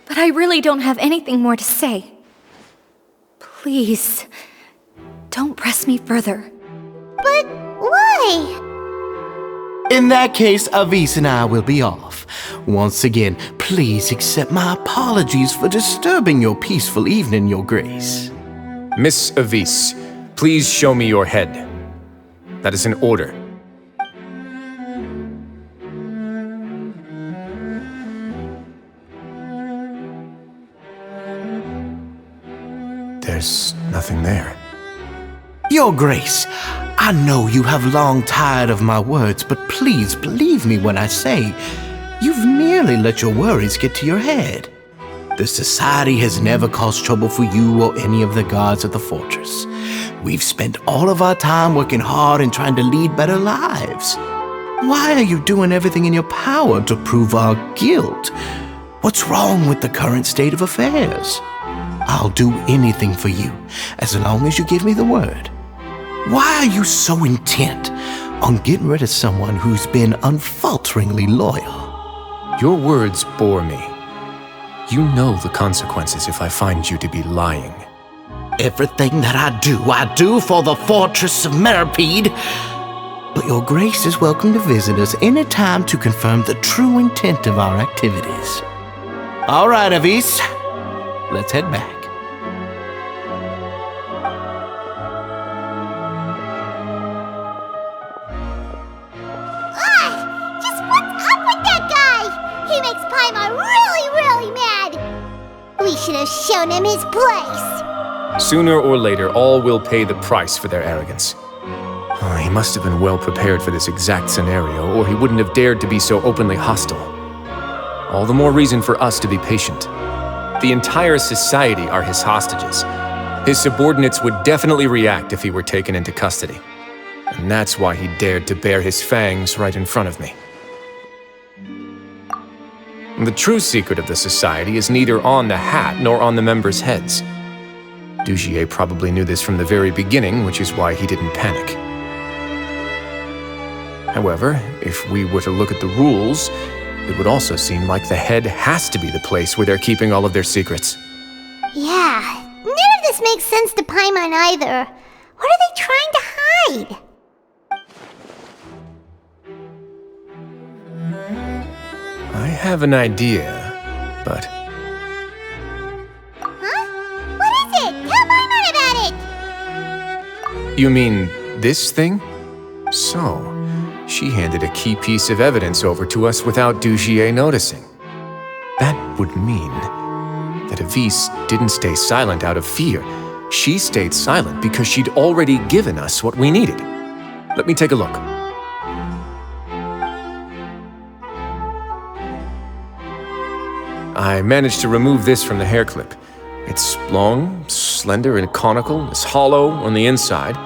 but I really don't have anything more to say. Please, don't press me further. But why? In that case, Avis and I will be off. Once again, please accept my apologies for disturbing your peaceful evening, Your Grace. Miss Avis, please show me your head. That is an order. There's nothing there. Your Grace, I know you have long tired of my words, but please believe me when I say you've merely let your worries get to your head. The Society has never caused trouble for you or any of the guards of the fortress. We've spent all of our time working hard and trying to lead better lives. Why are you doing everything in your power to prove our guilt? What's wrong with the current state of affairs? I'll do anything for you, as long as you give me the word. Why are you so intent on getting rid of someone who's been unfalteringly loyal? Your words bore me. You know the consequences if I find you to be lying. Everything that I do for the Fortress of Meripede. But Your Grace is welcome to visit us any time to confirm the true intent of our activities. All right, Avis. Let's head back. shown him his place. Sooner or later, all will pay the price for their arrogance. Oh, he must have been well prepared for this exact scenario, or he wouldn't have dared to be so openly hostile. All the more reason for us to be patient. The entire society are his hostages. His subordinates would definitely react if he were taken into custody. And that's why he dared to bare his fangs right in front of me. The true secret of the society is neither on the hat nor on the members' heads. Deshret probably knew this from the very beginning, which is why he didn't panic. However, if we were to look at the rules, it would also seem like the head has to be the place where they're keeping all of their secrets. Yeah, none of this makes sense to Paimon either. What are they trying to hide? I have an idea, but... Huh? What is it? Tell Paimon about it! You mean this thing? So, she handed a key piece of evidence over to us without Deshret noticing. That would mean that Avis didn't stay silent out of fear. She stayed silent because she'd already given us what we needed. Let me take a look. I managed to remove this from the hair clip. It's long, slender, and conical. It's hollow on the inside,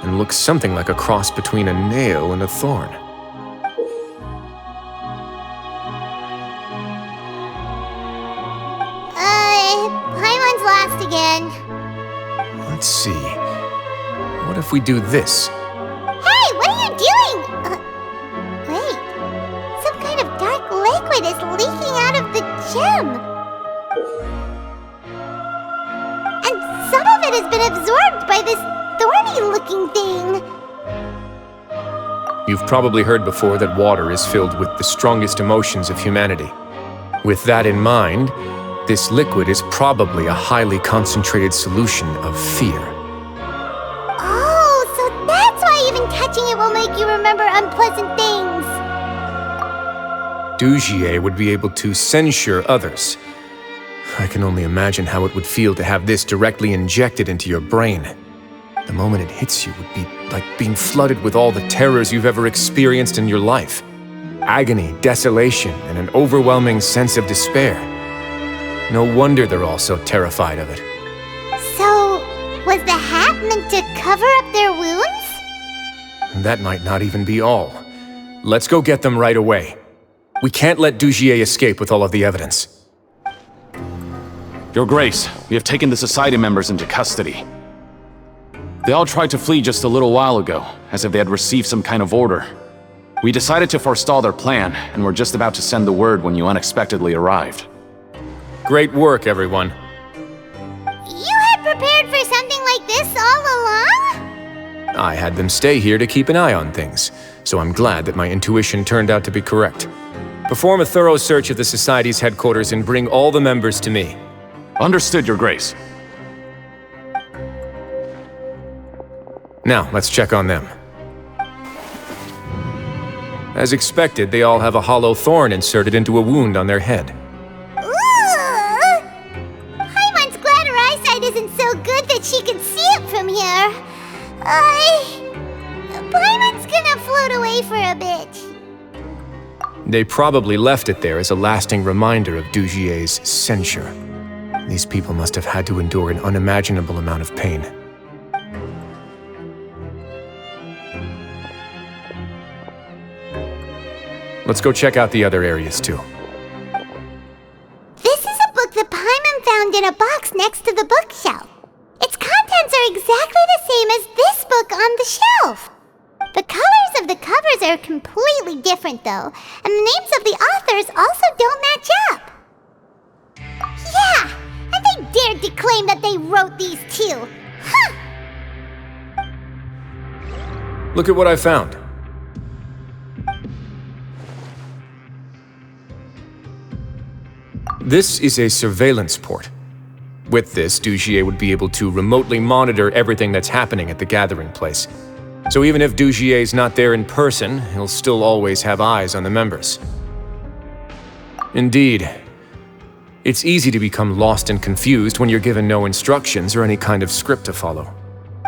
and looks something like a cross between a nail and a thorn. Paimon's last again. Let's see. What if we do this? Hey, what are you doing? Wait. Some kind of dark liquid is leaking out of the gem. And some of it has been absorbed by this thorny-looking thing. You've probably heard before that water is filled with the strongest emotions of humanity. With that in mind, this liquid is probably a highly concentrated solution of fear. Oh, so that's why even touching it will make you remember unpleasant things. Deshret would be able to censure others. I can only imagine how it would feel to have this directly injected into your brain. The moment it hits you would be like being flooded with all the terrors you've ever experienced in your life. Agony, desolation, and an overwhelming sense of despair. No wonder they're all so terrified of it. So, was the hat meant to cover up their wounds? That might not even be all. Let's go get them right away. We can't let Deshret escape with all of the evidence. Your Grace, we have taken the Society members into custody. They all tried to flee just a little while ago, as if they had received some kind of order. We decided to forestall their plan, and were just about to send the word when you unexpectedly arrived. Great work, everyone. You had prepared for something like this all along? I had them stay here to keep an eye on things, so I'm glad that my intuition turned out to be correct. Perform a thorough search of the Society's headquarters and bring all the members to me. Understood, Your Grace. Now, let's check on them. As expected, they all have a hollow thorn inserted into a wound on their head. Ooh! Paimon's glad her eyesight isn't so good that she can see it from here. Paimon's gonna float away for a bit. They probably left it there as a lasting reminder of Deshret's censure. These people must have had to endure an unimaginable amount of pain. Let's go check out the other areas, too. This is a book that Paimon found in a box next to the bookshelf. Its contents are exactly the same as this book on the shelf. The colors of the covers are completely different, though, and the names of the authors also don't match up. Yeah, and they dared to claim that they wrote these too. Huh! Look at what I found. This is a surveillance port. With this, Deshret would be able to remotely monitor everything that's happening at the gathering place. So even if Deshret's not there in person, he'll still always have eyes on the members. Indeed. It's easy to become lost and confused when you're given no instructions or any kind of script to follow.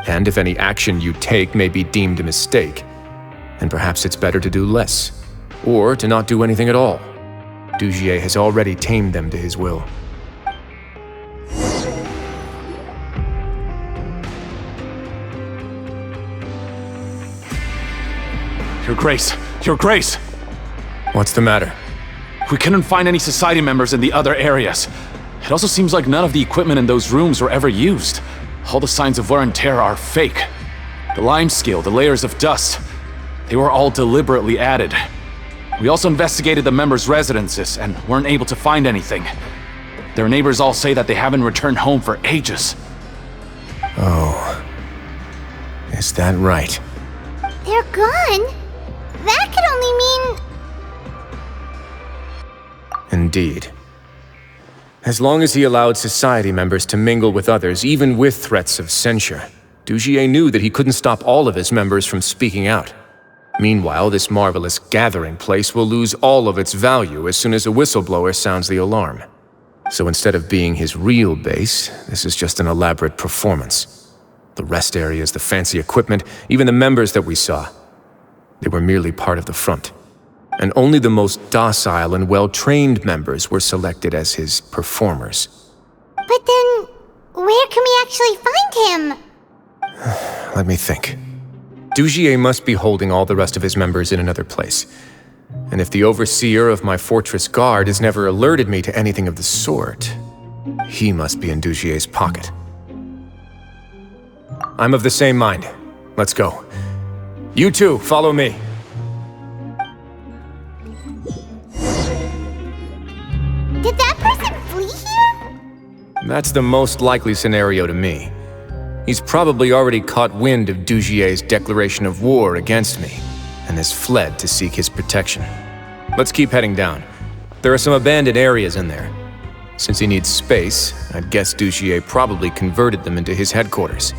And if any action you take may be deemed a mistake, then perhaps it's better to do less, or to not do anything at all. Deshret has already tamed them to his will. Your Grace! Your Grace! What's the matter? We couldn't find any society members in the other areas. It also seems like none of the equipment in those rooms were ever used. All the signs of wear and tear are fake. The lime scale, the layers of dust, they were all deliberately added. We also investigated the members' residences and weren't able to find anything. Their neighbors all say that they haven't returned home for ages. Oh. Is that right? They're gone? That could only mean... Indeed. As long as he allowed society members to mingle with others, even with threats of censure, Deshret knew that he couldn't stop all of his members from speaking out. Meanwhile, this marvelous gathering place will lose all of its value as soon as a whistleblower sounds the alarm. So instead of being his real base, this is just an elaborate performance. The rest areas, the fancy equipment, even the members that we saw, they were merely part of the front. And only the most docile and well-trained members were selected as his performers. But then, where can we actually find him? Let me think. Deshret must be holding all the rest of his members in another place. And if the overseer of my fortress guard has never alerted me to anything of the sort, he must be in Deshret's pocket. I'm of the same mind. Let's go. You two, follow me. Did that person flee here? That's the most likely scenario to me. He's probably already caught wind of Deshret's declaration of war against me, and has fled to seek his protection. Let's keep heading down. There are some abandoned areas in there. Since he needs space, I'd guess Deshret probably converted them into his headquarters.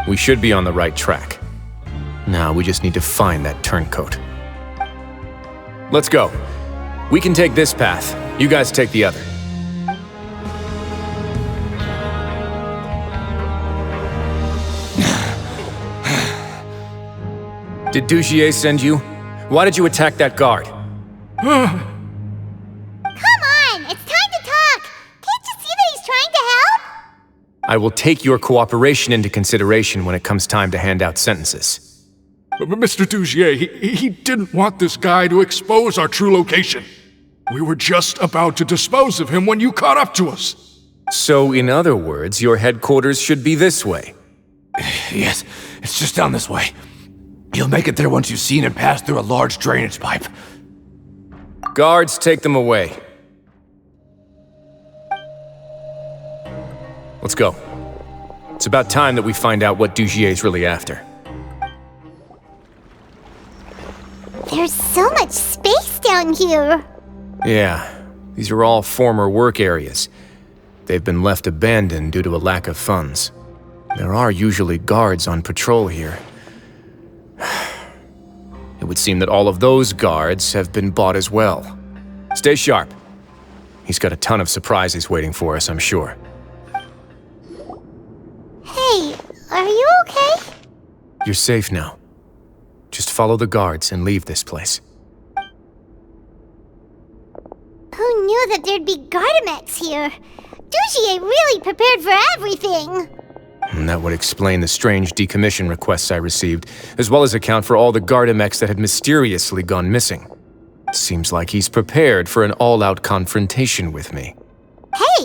We should be on the right track. Now we just need to find that turncoat. Let's go. We can take this path. You guys take the other. Did Deshret send you? Why did you attack that guard? Come on! It's time to talk! Can't you see that he's trying to help? I will take your cooperation into consideration when it comes time to hand out sentences. But Mr. Deshret, he didn't want this guy to expose our true location. We were just about to dispose of him when you caught up to us. So, in other words, your headquarters should be this way. Yes, it's just down this way. You'll make it there once you've seen him pass through a large drainage pipe. Guards, take them away. Let's go. It's about time that we find out what Deshret's really after. There's so much space down here. Yeah, these are all former work areas. They've been left abandoned due to a lack of funds. There are usually guards on patrol here. It would seem that all of those guards have been bought as well. Stay sharp. He's got a ton of surprises waiting for us, I'm sure. Hey, are you okay? You're safe now. Just follow the guards and leave this place. Who knew that there'd be Gardamex here? Deshret really prepared for everything. And that would explain the strange decommission requests I received, as well as account for all the Gardamex that had mysteriously gone missing. Seems like he's prepared for an all-out confrontation with me. Hey,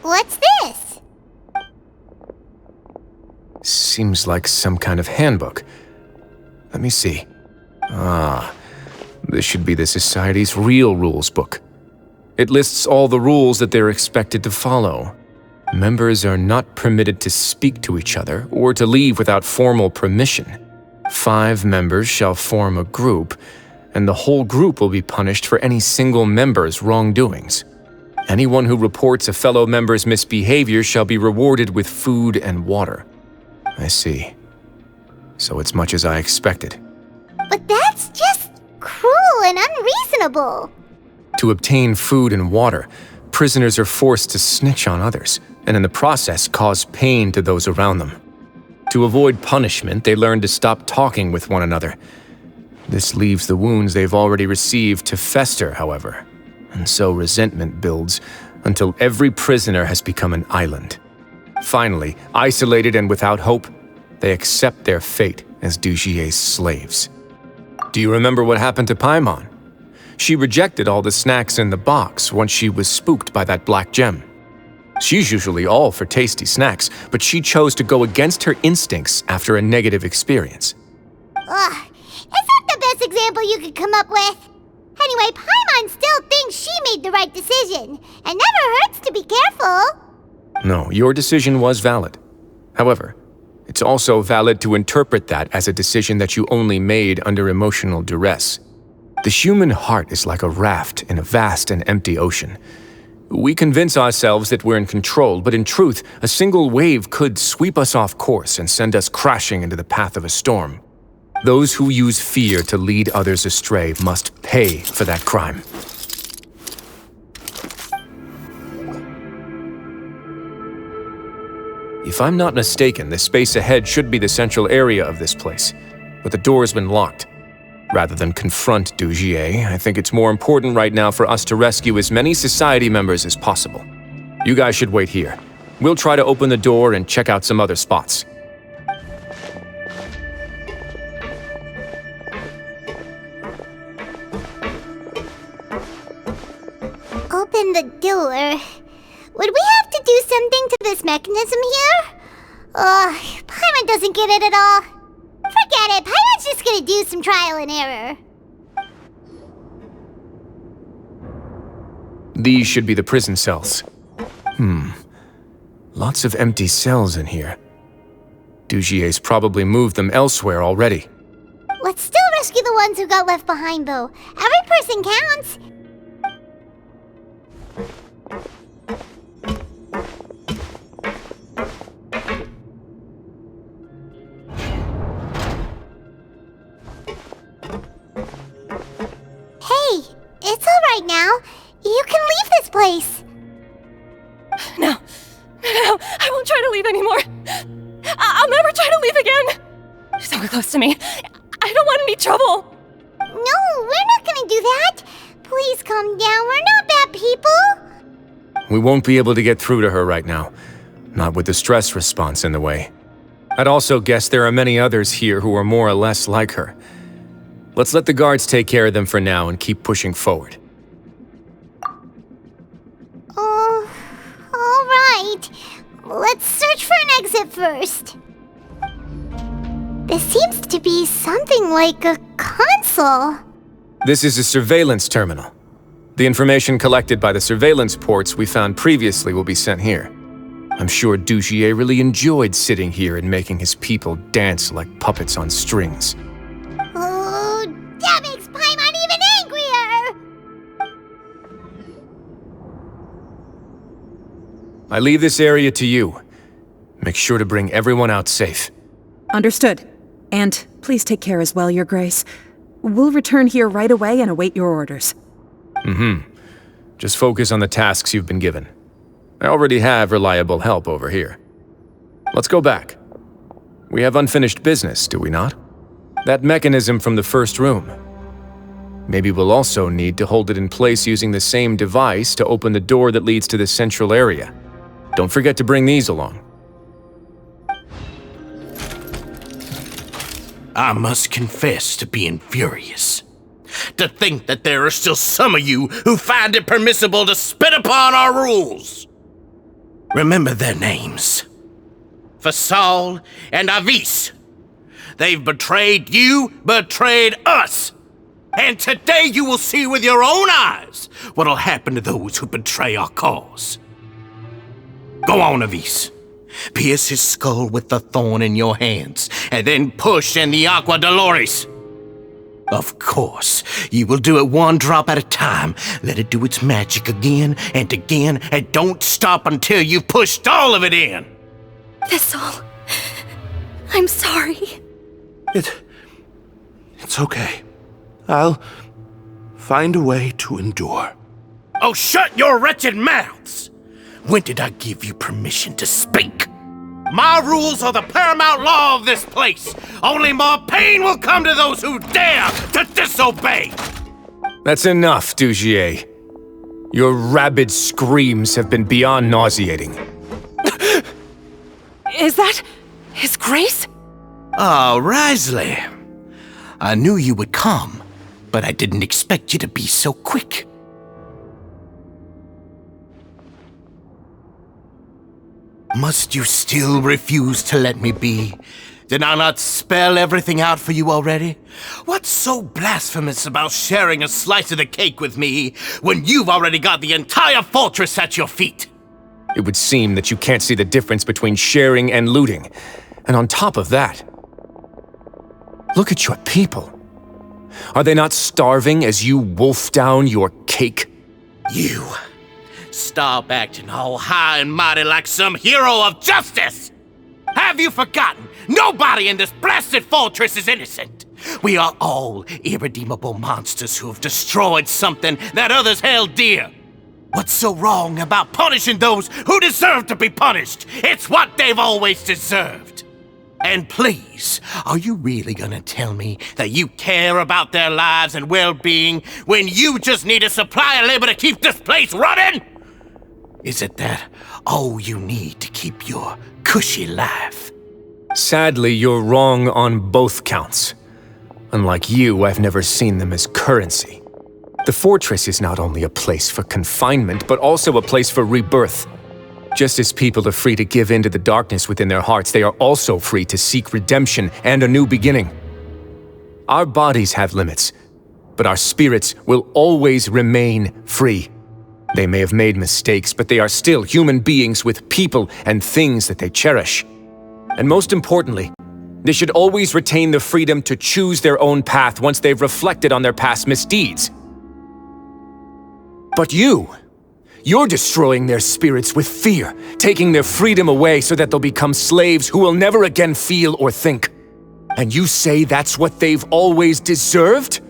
what's this? Seems like some kind of handbook. Let me see. Ah, this should be the Society's real rules book. It lists all the rules that they're expected to follow. Members are not permitted to speak to each other or to leave without formal permission. 5 members shall form a group, and the whole group will be punished for any single member's wrongdoings. Anyone who reports a fellow member's misbehavior shall be rewarded with food and water. I see. So it's much as I expected. But that's just cruel and unreasonable. To obtain food and water, prisoners are forced to snitch on others, and in the process cause pain to those around them. To avoid punishment, they learn to stop talking with one another. This leaves the wounds they've already received to fester, however, and so resentment builds until every prisoner has become an island. Finally, isolated and without hope, they accept their fate as Dujie's slaves. Do you remember what happened to Paimon? She rejected all the snacks in the box once she was spooked by that black gem. She's usually all for tasty snacks, but she chose to go against her instincts after a negative experience. Ugh, is that the best example you could come up with? Anyway, Paimon still thinks she made the right decision, and never hurts to be careful. No, your decision was valid. However, it's also valid to interpret that as a decision that you only made under emotional duress. The human heart is like a raft in a vast and empty ocean. We convince ourselves that we're in control, but in truth, a single wave could sweep us off course and send us crashing into the path of a storm. Those who use fear to lead others astray must pay for that crime. If I'm not mistaken, the space ahead should be the central area of this place, but the door has been locked. Rather than confront Dujier, I think it's more important right now for us to rescue as many society members as possible. You guys should wait here. We'll try to open the door and check out some other spots. Open the door. Would we have to do something to this mechanism here? Paimon doesn't get it at all. Forget it, Paimon's just gonna do some trial and error. These should be the prison cells. Lots of empty cells in here. Dujier's probably moved them elsewhere already. Let's still rescue the ones who got left behind, though. Every person counts. Hey, it's all right now. You can leave this place. No, I won't try to leave anymore. I'll never try to leave again. Don't get close to me. I don't want any trouble. No, we're not gonna do that. Please calm down. We're not bad people. We won't be able to get through to her right now. Not with the stress response in the way. I'd also guess there are many others here who are more or less like her. Let's let the guards take care of them for now and keep pushing forward. Oh, all right. Let's search for an exit first. This seems to be something like a console. This is a surveillance terminal. The information collected by the surveillance ports we found previously will be sent here. I'm sure Dujier really enjoyed sitting here and making his people dance like puppets on strings. Oh, that makes Paimon even angrier! I leave this area to you. Make sure to bring everyone out safe. Understood. And please take care as well, Your Grace. We'll return here right away and await your orders. Just focus on the tasks you've been given. I already have reliable help over here. Let's go back. We have unfinished business, do we not? That mechanism from the first room. Maybe we'll also need to hold it in place using the same device to open the door that leads to the central area. Don't forget to bring these along. I must confess to being furious. To think that there are still some of you who find it permissible to spit upon our rules. Remember their names. Fasal and Avis. They've betrayed you, betrayed us. And today you will see with your own eyes what'll happen to those who betray our cause. Go on, Avis. Pierce his skull with the thorn in your hands, and then push in the Aqua Dolores. Of course, you will do it one drop at a time. Let it do its magic again, and don't stop until you've pushed all of it in. Thistle, I'm sorry. It's okay. I'll find a way to endure. Oh, shut your wretched mouths! When did I give you permission to speak? My rules are the paramount law of this place. Only more pain will come to those who dare to disobey. That's enough, Dugier. Your rabid screams have been beyond nauseating. Is that His Grace? Oh, Wriothesley. I knew you would come, but I didn't expect you to be so quick. Must you still refuse to let me be? Did I not spell everything out for you already? What's so blasphemous about sharing a slice of the cake with me when you've already got the entire fortress at your feet? It would seem that you can't see the difference between sharing and looting. And on top of that, look at your people. Are they not starving as you wolf down your cake? You stop acting all high and mighty like some hero of justice! Have you forgotten? Nobody in this blasted fortress is innocent! We are all irredeemable monsters who have destroyed something that others held dear. What's so wrong about punishing those who deserve to be punished? It's what they've always deserved. And please, are you really gonna tell me that you care about their lives and well-being when you just need a supply of labor to keep this place running? Is it that all you need to keep your cushy life? Sadly, you're wrong on both counts. Unlike you, I've never seen them as currency. The fortress is not only a place for confinement, but also a place for rebirth. Just as people are free to give in to the darkness within their hearts, they are also free to seek redemption and a new beginning. Our bodies have limits, but our spirits will always remain free. They may have made mistakes, but they are still human beings with people and things that they cherish. And most importantly, they should always retain the freedom to choose their own path once they've reflected on their past misdeeds. But you're destroying their spirits with fear, taking their freedom away so that they'll become slaves who will never again feel or think. And you say that's what they've always deserved?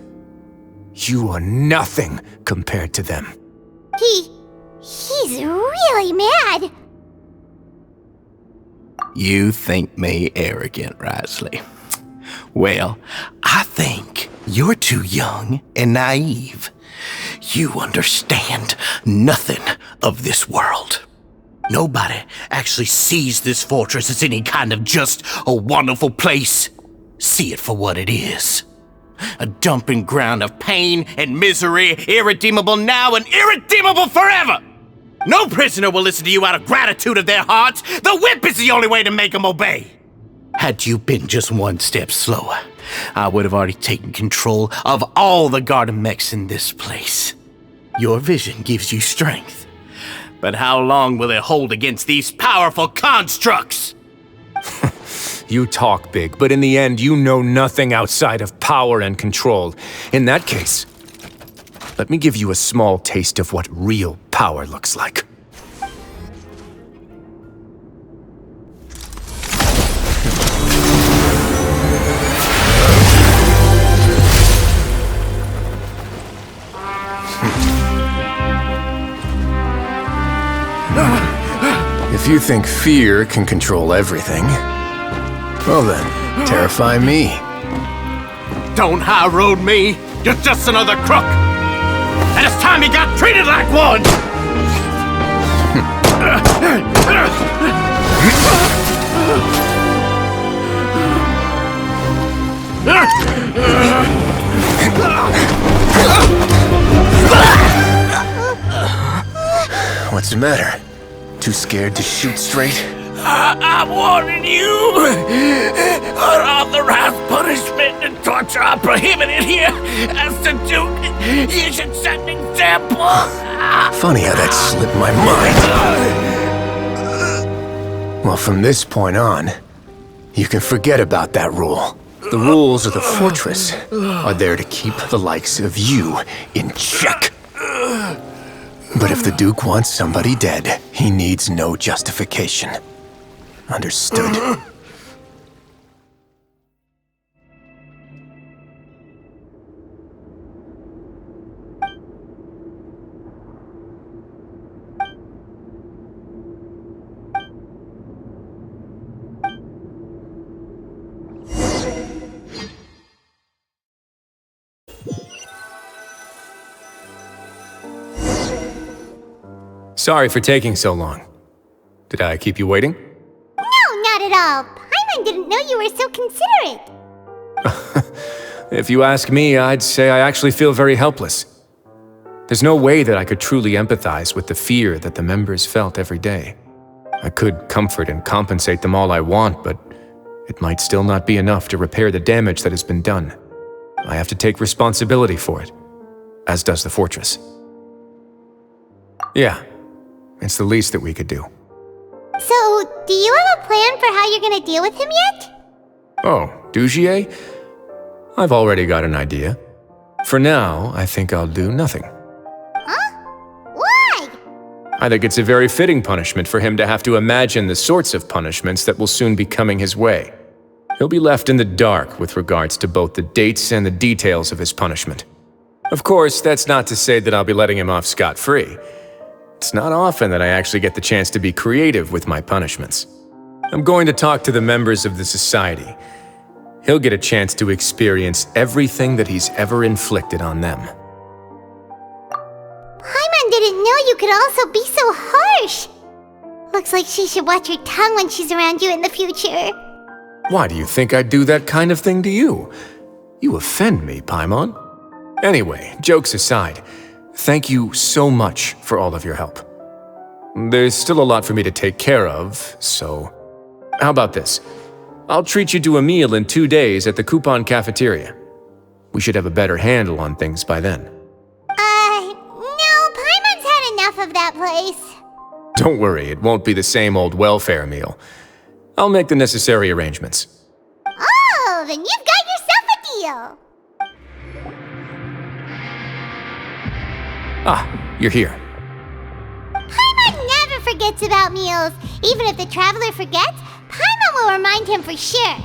You are nothing compared to them. He's really mad. You think me arrogant, Wriothesley. Well, I think you're too young and naive. You understand nothing of this world. Nobody actually sees this fortress as any kind of just a wonderful place. See it for what it is. A dumping ground of pain and misery, irredeemable now and irredeemable forever! No prisoner will listen to you out of gratitude of their hearts. The whip is the only way to make them obey. Had you been just one step slower, I would have already taken control of all the garden mechs in this place. Your vision gives you strength. But how long will it hold against these powerful constructs? You talk big, but in the end, you know nothing outside of power and control. In that case, let me give you a small taste of what real power looks like. If you think fear can control everything, well then, terrify me. Don't high road me! You're just another crook! And it's time you got treated like one! What's the matter? Too scared to shoot straight? I'm warning you! Unauthorized punishment and torture are prohibited here! As the Duke, you should set an example! Funny how that slipped my mind. Well, from this point on, you can forget about that rule. The rules of the fortress are there to keep the likes of you in check. But if the Duke wants somebody dead, he needs no justification. Understood. Sorry for taking so long. Did I keep you waiting? No, not at all. Paimon didn't know you were so considerate. If you ask me, I'd say I actually feel very helpless. There's no way that I could truly empathize with the fear that the members felt every day. I could comfort and compensate them all I want, but it might still not be enough to repair the damage that has been done. I have to take responsibility for it, as does the fortress. Yeah, it's the least that we could do. So, do you have a plan for how you're gonna deal with him yet? Oh, Deshret? I've already got an idea. For now, I think I'll do nothing. Huh? Why? I think it's a very fitting punishment for him to have to imagine the sorts of punishments that will soon be coming his way. He'll be left in the dark with regards to both the dates and the details of his punishment. Of course, that's not to say that I'll be letting him off scot-free. It's not often that I actually get the chance to be creative with my punishments. I'm going to talk to the members of the society. He'll get a chance to experience everything that he's ever inflicted on them. Paimon didn't know you could also be so harsh. Looks like she should watch her tongue when she's around you in the future. Why do you think I'd do that kind of thing to you? You offend me, Paimon. Anyway, jokes aside, thank you so much for all of your help. There's still a lot for me to take care of, so... How about this? I'll treat you to a meal in 2 days at the Coupon Cafeteria. We should have a better handle on things by then. No, Paimon's had enough of that place. Don't worry, it won't be the same old welfare meal. I'll make the necessary arrangements. Oh, then you've got yourself a deal. Ah, you're here. Paimon never forgets about meals. Even if the traveler forgets, Paimon will remind him for sure.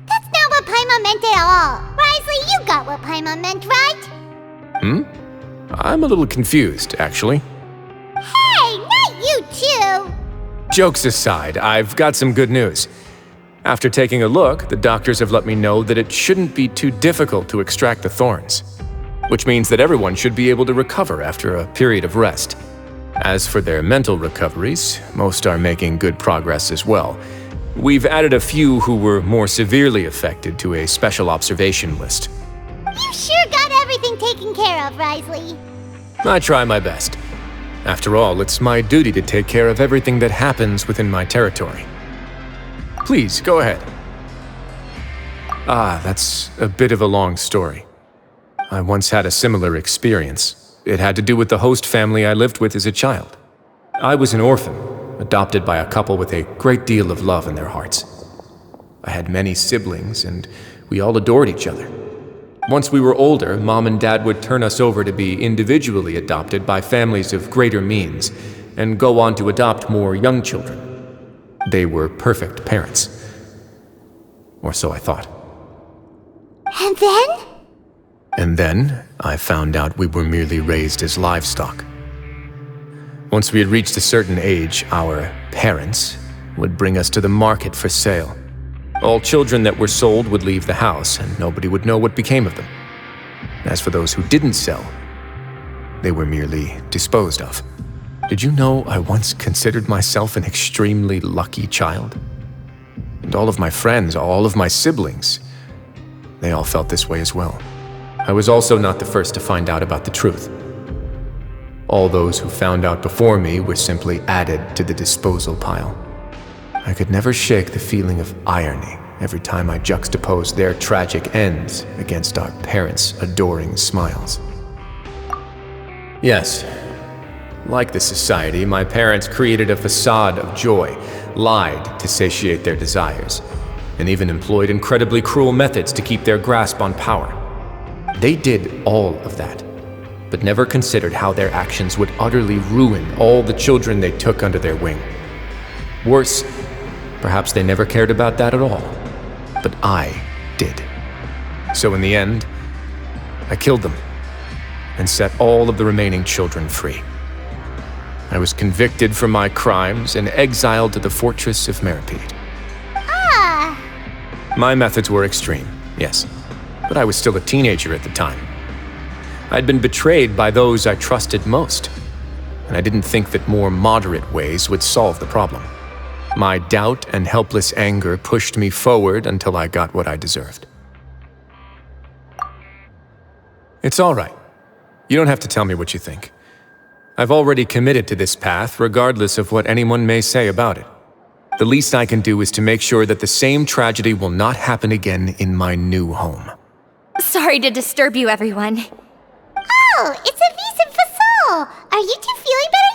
That's not what Paimon meant at all. Wriothesley, you got what Paimon meant, right? I'm a little confused, actually. Hey, not you too! Jokes aside, I've got some good news. After taking a look, the doctors have let me know that it shouldn't be too difficult to extract the thorns, which means that everyone should be able to recover after a period of rest. As for their mental recoveries, most are making good progress as well. We've added a few who were more severely affected to a special observation list. You sure got everything taken care of, Wriothesley. I try my best. After all, it's my duty to take care of everything that happens within my territory. Please, go ahead. That's a bit of a long story. I once had a similar experience. It had to do with the host family I lived with as a child. I was an orphan, adopted by a couple with a great deal of love in their hearts. I had many siblings, and we all adored each other. Once we were older, Mom and Dad would turn us over to be individually adopted by families of greater means, and go on to adopt more young children. They were perfect parents. Or so I thought. And then? And then, I found out we were merely raised as livestock. Once we had reached a certain age, our parents would bring us to the market for sale. All children that were sold would leave the house, and nobody would know what became of them. As for those who didn't sell, they were merely disposed of. Did you know I once considered myself an extremely lucky child? And all of my friends, all of my siblings, they all felt this way as well. I was also not the first to find out about the truth. All those who found out before me were simply added to the disposal pile. I could never shake the feeling of irony every time I juxtaposed their tragic ends against our parents' adoring smiles. Yes, like the society, my parents created a facade of joy, lied to satiate their desires, and even employed incredibly cruel methods to keep their grasp on power. They did all of that, but never considered how their actions would utterly ruin all the children they took under their wing. Worse, perhaps they never cared about that at all, but I did. So in the end, I killed them and set all of the remaining children free. I was convicted for my crimes and exiled to the fortress of Meripede. My methods were extreme, yes, but I was still a teenager at the time. I'd been betrayed by those I trusted most, and I didn't think that more moderate ways would solve the problem. My doubt and helpless anger pushed me forward until I got what I deserved. It's all right. You don't have to tell me what you think. I've already committed to this path, regardless of what anyone may say about it. The least I can do is to make sure that the same tragedy will not happen again in my new home. Sorry to disturb you, everyone. Oh, it's Avis and Fasol! Are you two feeling better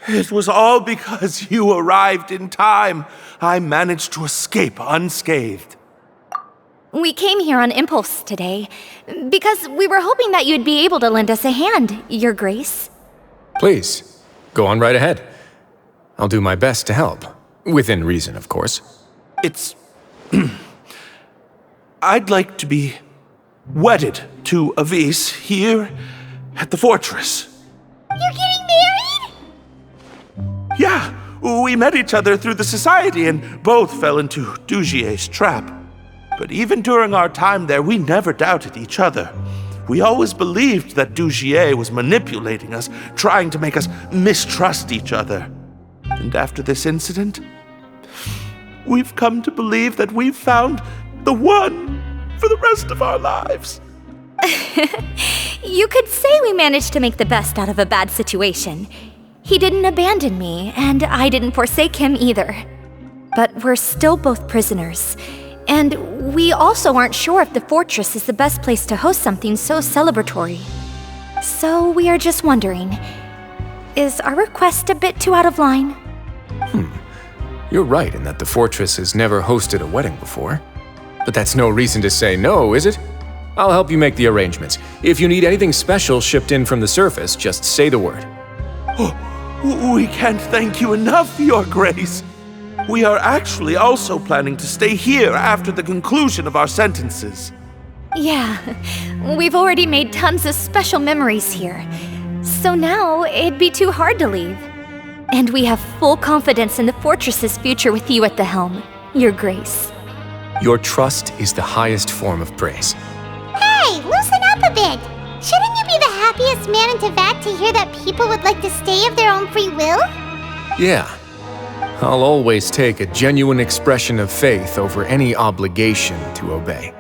yet? It was all because you arrived in time. I managed to escape unscathed. We came here on impulse today, because we were hoping that you'd be able to lend us a hand, Your Grace. Please, go on right ahead. I'll do my best to help. Within reason, of course. It's... I'd like to be wedded to Avis here at the fortress. You're getting married? Yeah, we met each other through the society and both fell into Dujier's trap. But even during our time there, we never doubted each other. We always believed that Dugier was manipulating us, trying to make us mistrust each other. And after this incident, we've come to believe that we've found the one for the rest of our lives. You could say we managed to make the best out of a bad situation. He didn't abandon me, and I didn't forsake him either. But we're still both prisoners. And we also aren't sure if the fortress is the best place to host something so celebratory. So we are just wondering, is our request a bit too out of line? You're right in that the fortress has never hosted a wedding before. But that's no reason to say no, is it? I'll help you make the arrangements. If you need anything special shipped in from the surface, just say the word. Oh, we can't thank you enough, Your Grace. We are actually also planning to stay here after the conclusion of our sentences. Yeah, we've already made tons of special memories here. So now it'd be too hard to leave. And we have full confidence in the fortress's future with you at the helm, Your Grace. Your trust is the highest form of praise. Hey, loosen up a bit! Shouldn't you be the happiest man in Teyvat to hear that people would like to stay of their own free will? Yeah. I'll always take a genuine expression of faith over any obligation to obey.